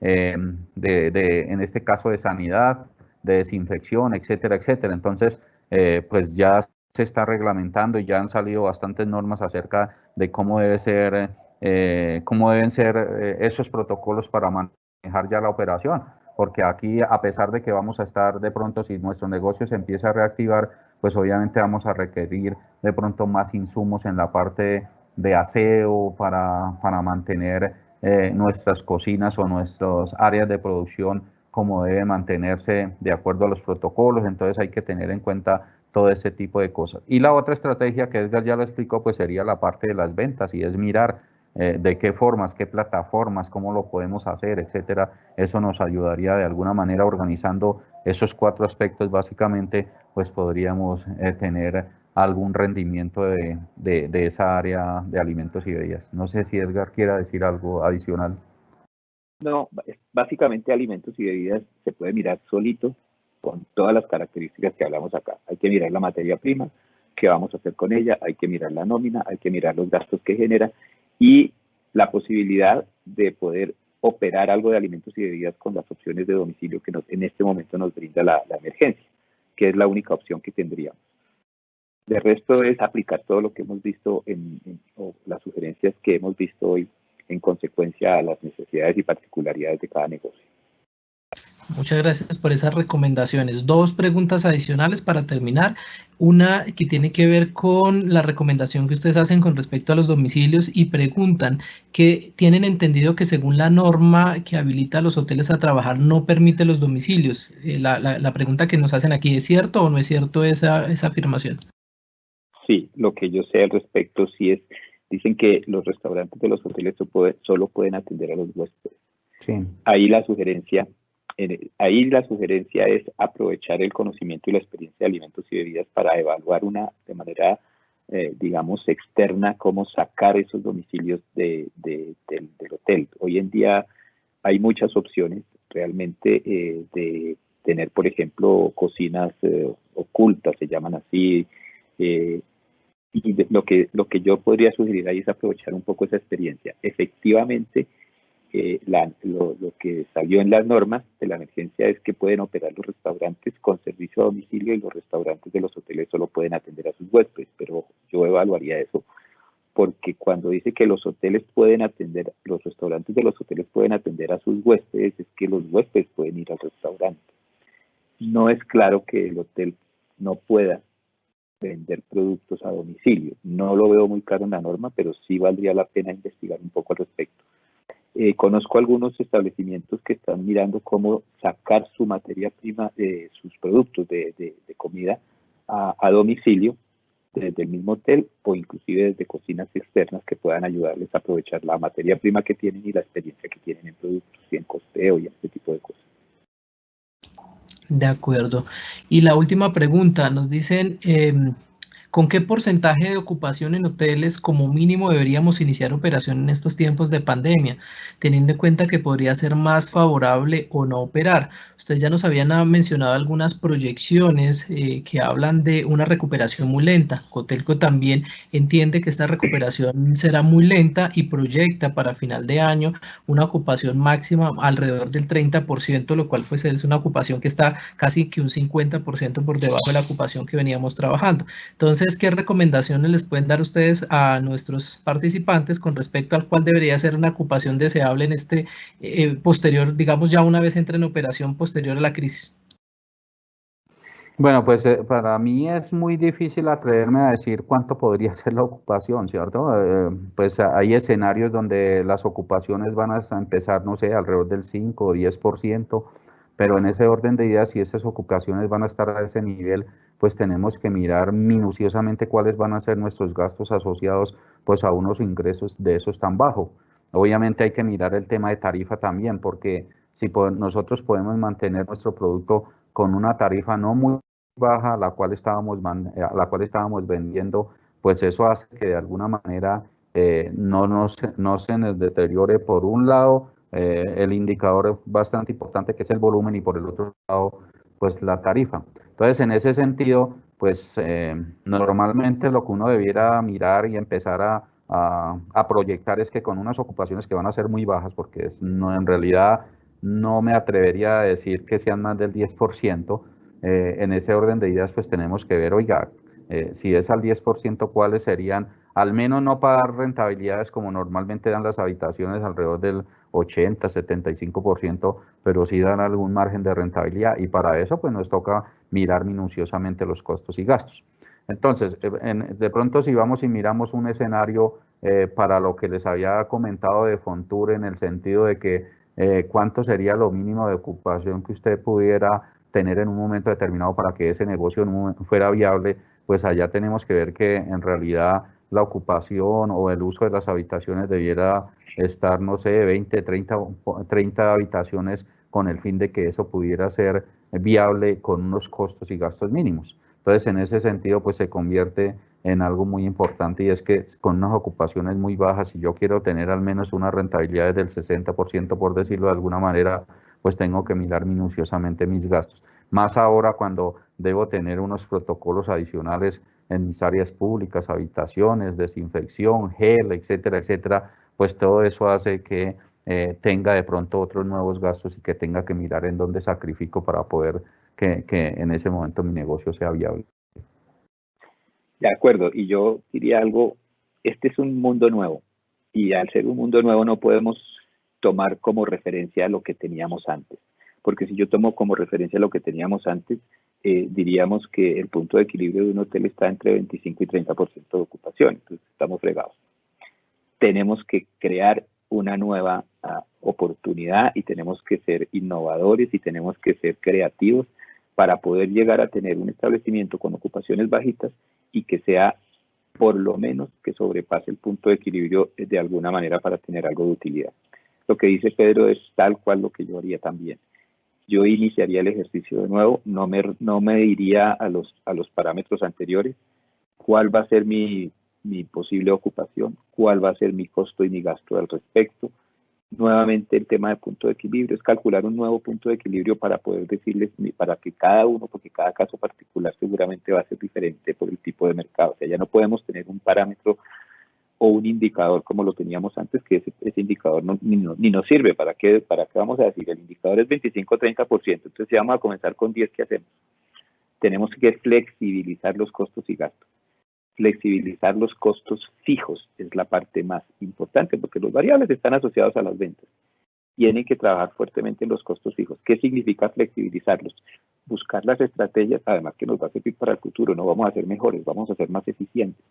en este caso de sanidad, de desinfección, etcétera, etcétera. Entonces, pues ya se está reglamentando y ya han salido bastantes normas acerca de cómo deben ser esos protocolos para manejar ya la operación, porque aquí, a pesar de que vamos a estar de pronto, si nuestro negocio se empieza a reactivar, pues obviamente vamos a requerir de pronto más insumos en la parte de aseo para mantener nuestras cocinas o nuestras áreas de producción como debe mantenerse de acuerdo a los protocolos. Entonces hay que tener en cuenta todo ese tipo de cosas. Y la otra estrategia que Edgar ya lo explicó, pues sería la parte de las ventas, y es mirar de qué formas, qué plataformas, cómo lo podemos hacer, etcétera. Eso nos ayudaría de alguna manera, organizando esos 4 aspectos básicamente, pues podríamos tener algún rendimiento de esa área de alimentos y bebidas. No sé si Edgar quiera decir algo adicional. No, básicamente alimentos y bebidas se puede mirar solito con todas las características que hablamos acá. Hay que mirar la materia prima, qué vamos a hacer con ella, hay que mirar la nómina, hay que mirar los gastos que genera y la posibilidad de poder operar algo de alimentos y bebidas con las opciones de domicilio que en este momento nos brinda la emergencia, que es la única opción que tendríamos. De resto es aplicar todo lo que hemos visto o las sugerencias que hemos visto hoy en consecuencia a las necesidades y particularidades de cada negocio. Muchas gracias por esas recomendaciones. 2 preguntas adicionales para terminar. Una que tiene que ver con la recomendación que ustedes hacen con respecto a los domicilios, y preguntan que tienen entendido que según la norma que habilita a los hoteles a trabajar no permite los domicilios. La pregunta que nos hacen aquí, ¿es cierto o no es cierto esa afirmación? Sí, lo que yo sé al respecto sí es, dicen que los restaurantes de los hoteles solo pueden atender a los huéspedes. Sí. Ahí la sugerencia es aprovechar el conocimiento y la experiencia de alimentos y bebidas para evaluar de manera, digamos, externa, cómo sacar esos domicilios del hotel. Hoy en día hay muchas opciones realmente de tener, por ejemplo, cocinas ocultas, se llaman así, y lo que yo podría sugerir ahí es aprovechar un poco esa experiencia. Efectivamente, lo que salió en las normas de la emergencia es que pueden operar los restaurantes con servicio a domicilio y los restaurantes de los hoteles solo pueden atender a sus huéspedes, pero yo evaluaría eso, porque cuando dice que los hoteles pueden atender, los restaurantes de los hoteles pueden atender a sus huéspedes, es que los huéspedes pueden ir al restaurante. No es claro que el hotel no pueda vender productos a domicilio. No lo veo muy claro en la norma, pero sí valdría la pena investigar un poco al respecto. Conozco algunos establecimientos que están mirando cómo sacar su materia prima, sus productos de comida a domicilio desde el mismo hotel o inclusive desde cocinas externas que puedan ayudarles a aprovechar la materia prima que tienen y la experiencia que tienen en productos y en costeo y este tipo de cosas. De acuerdo. Y la última pregunta, nos dicen, ¿con qué porcentaje de ocupación en hoteles como mínimo deberíamos iniciar operación en estos tiempos de pandemia, teniendo en cuenta que podría ser más favorable o no operar? Ustedes ya nos habían mencionado algunas proyecciones que hablan de una recuperación muy lenta. Cotelco también entiende que esta recuperación será muy lenta y proyecta para final de año una ocupación máxima alrededor del 30%, lo cual pues es una ocupación que está casi que un 50% por debajo de la ocupación que veníamos trabajando. Entonces, ¿qué recomendaciones les pueden dar ustedes a nuestros participantes con respecto al cuál debería ser una ocupación deseable en este posterior, digamos ya una vez entre en operación posterior a la crisis? Bueno, pues para mí es muy difícil atreverme a decir cuánto podría ser la ocupación, ¿cierto? Pues hay escenarios donde las ocupaciones van a empezar, no sé, alrededor del 5 o 10%, pero en ese orden de ideas, si esas ocupaciones van a estar a ese nivel, pues tenemos que mirar minuciosamente cuáles van a ser nuestros gastos asociados pues a unos ingresos de esos tan bajos. Obviamente hay que mirar el tema de tarifa también, porque si nosotros podemos mantener nuestro producto con una tarifa no muy baja, la cual estábamos vendiendo, pues eso hace que de alguna manera no se nos deteriore por un lado el indicador bastante importante que es el volumen y por el otro lado pues la tarifa. Entonces en ese sentido pues normalmente lo que uno debiera mirar y empezar a proyectar es que con unas ocupaciones que van a ser muy bajas, porque no, en realidad no me atrevería a decir que sean más del 10%, en ese orden de ideas pues tenemos que ver, oiga, si es al 10%, ¿cuáles serían? Al menos no pagar rentabilidades como normalmente dan las habitaciones alrededor del 80, 75%, pero sí dan algún margen de rentabilidad y para eso pues nos toca mirar minuciosamente los costos y gastos. Entonces, de pronto si vamos y miramos un escenario para lo que les había comentado de Fontur en el sentido de que cuánto sería lo mínimo de ocupación que usted pudiera tener en un momento determinado para que ese negocio fuera viable, pues allá tenemos que ver que en realidad la ocupación o el uso de las habitaciones debiera estar, no sé, 20, 30 habitaciones con el fin de que eso pudiera ser viable con unos costos y gastos mínimos. Entonces, en ese sentido, pues se convierte en algo muy importante y es que con unas ocupaciones muy bajas, si yo quiero tener al menos una rentabilidad del 60%, por decirlo de alguna manera, pues tengo que mirar minuciosamente mis gastos. Más ahora cuando debo tener unos protocolos adicionales en mis áreas públicas, habitaciones, desinfección, gel, etcétera, etcétera, pues todo eso hace que tenga de pronto otros nuevos gastos y que tenga que mirar en dónde sacrifico para poder que en ese momento mi negocio sea viable. De acuerdo, y yo diría algo, este es un mundo nuevo y al ser un mundo nuevo no podemos tomar como referencia lo que teníamos antes, porque si yo tomo como referencia lo que teníamos antes, diríamos que el punto de equilibrio de un hotel está entre 25 y 30% de ocupación, entonces estamos fregados. Tenemos que crear una nueva oportunidad y tenemos que ser innovadores y tenemos que ser creativos para poder llegar a tener un establecimiento con ocupaciones bajitas y que sea por lo menos que sobrepase el punto de equilibrio de alguna manera para tener algo de utilidad. Lo que dice Pedro es tal cual lo que yo haría también. Yo iniciaría el ejercicio de nuevo, no me iría a los parámetros anteriores, cuál va a ser mi posible ocupación, cuál va a ser mi costo y mi gasto al respecto. Nuevamente el tema de punto de equilibrio es calcular un nuevo punto de equilibrio para poder decirles, para que cada uno, porque cada caso particular seguramente va a ser diferente por el tipo de mercado. O sea, ya no podemos tener un parámetro o un indicador como lo teníamos antes, que ese indicador ni nos sirve. ¿Para qué vamos a decir? El indicador es 25-30%, entonces si vamos a comenzar con 10, ¿qué hacemos? Tenemos que flexibilizar los costos y gastos. Flexibilizar los costos fijos es la parte más importante, porque los variables están asociados a las ventas. Tienen que trabajar fuertemente en los costos fijos. ¿Qué significa flexibilizarlos? Buscar las estrategias, además que nos va a servir para el futuro, no vamos a ser mejores, vamos a ser más eficientes.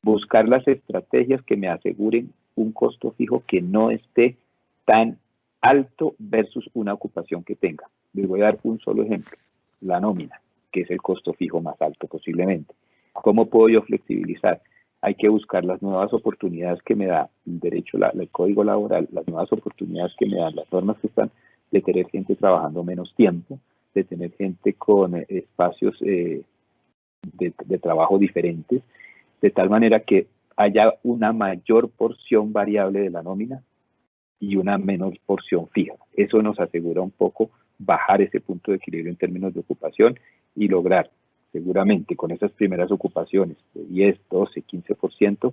Buscar las estrategias que me aseguren un costo fijo que no esté tan alto versus una ocupación que tenga. Les voy a dar un solo ejemplo, la nómina, que es el costo fijo más alto posiblemente. ¿Cómo puedo yo flexibilizar? Hay que buscar las nuevas oportunidades que me da el derecho, el código laboral, las nuevas oportunidades que me dan las normas que están, de tener gente trabajando menos tiempo, de tener gente con espacios de trabajo diferentes, de tal manera que haya una mayor porción variable de la nómina y una menor porción fija. Eso nos asegura un poco bajar ese punto de equilibrio en términos de ocupación y lograr, seguramente con esas primeras ocupaciones de 10, 12, 15%,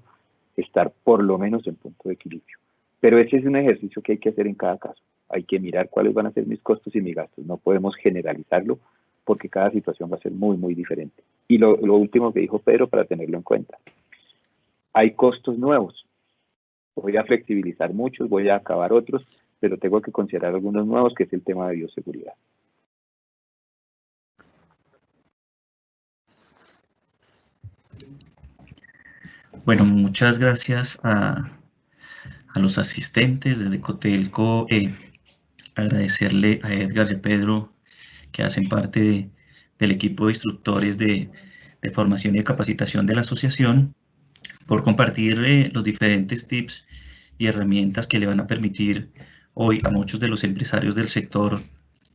estar por lo menos en punto de equilibrio. Pero ese es un ejercicio que hay que hacer en cada caso. Hay que mirar cuáles van a ser mis costos y mis gastos. No podemos generalizarlo porque cada situación va a ser muy, muy diferente. Y lo último que dijo Pedro, para tenerlo en cuenta. Hay costos nuevos. Voy a flexibilizar muchos, voy a acabar otros, pero tengo que considerar algunos nuevos, que es el tema de bioseguridad. Bueno, muchas gracias a los asistentes desde Cotelco. Agradecerle a Edgar y a Pedro, que hacen parte del equipo de instructores de formación y de capacitación de la asociación, por compartir los diferentes tips y herramientas que le van a permitir hoy a muchos de los empresarios del sector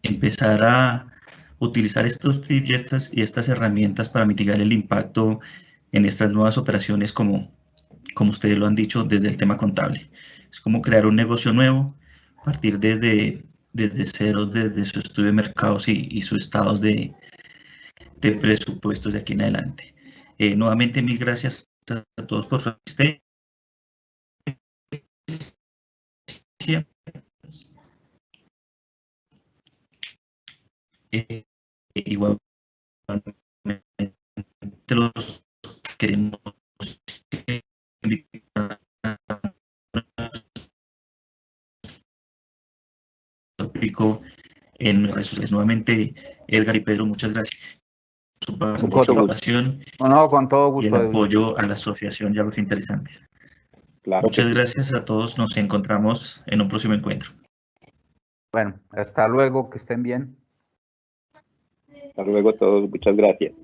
empezar a utilizar estos tips y estas herramientas para mitigar el impacto en estas nuevas operaciones, como ustedes lo han dicho, desde el tema contable. Es como crear un negocio nuevo, partir desde ceros, desde su estudio de mercados y sus estados de presupuestos de aquí en adelante. Nuevamente, mil gracias a todos por su asistencia. Igualmente los queremos invitar tópico en redes sociales. Nuevamente, Edgar y Pedro, muchas gracias por su participación con todo gusto, y el apoyo a la asociación y a los interesantes. Claro, muchas gracias a todos, nos encontramos en un próximo encuentro. Bueno, hasta luego, que estén bien. Hasta luego a todos, muchas gracias.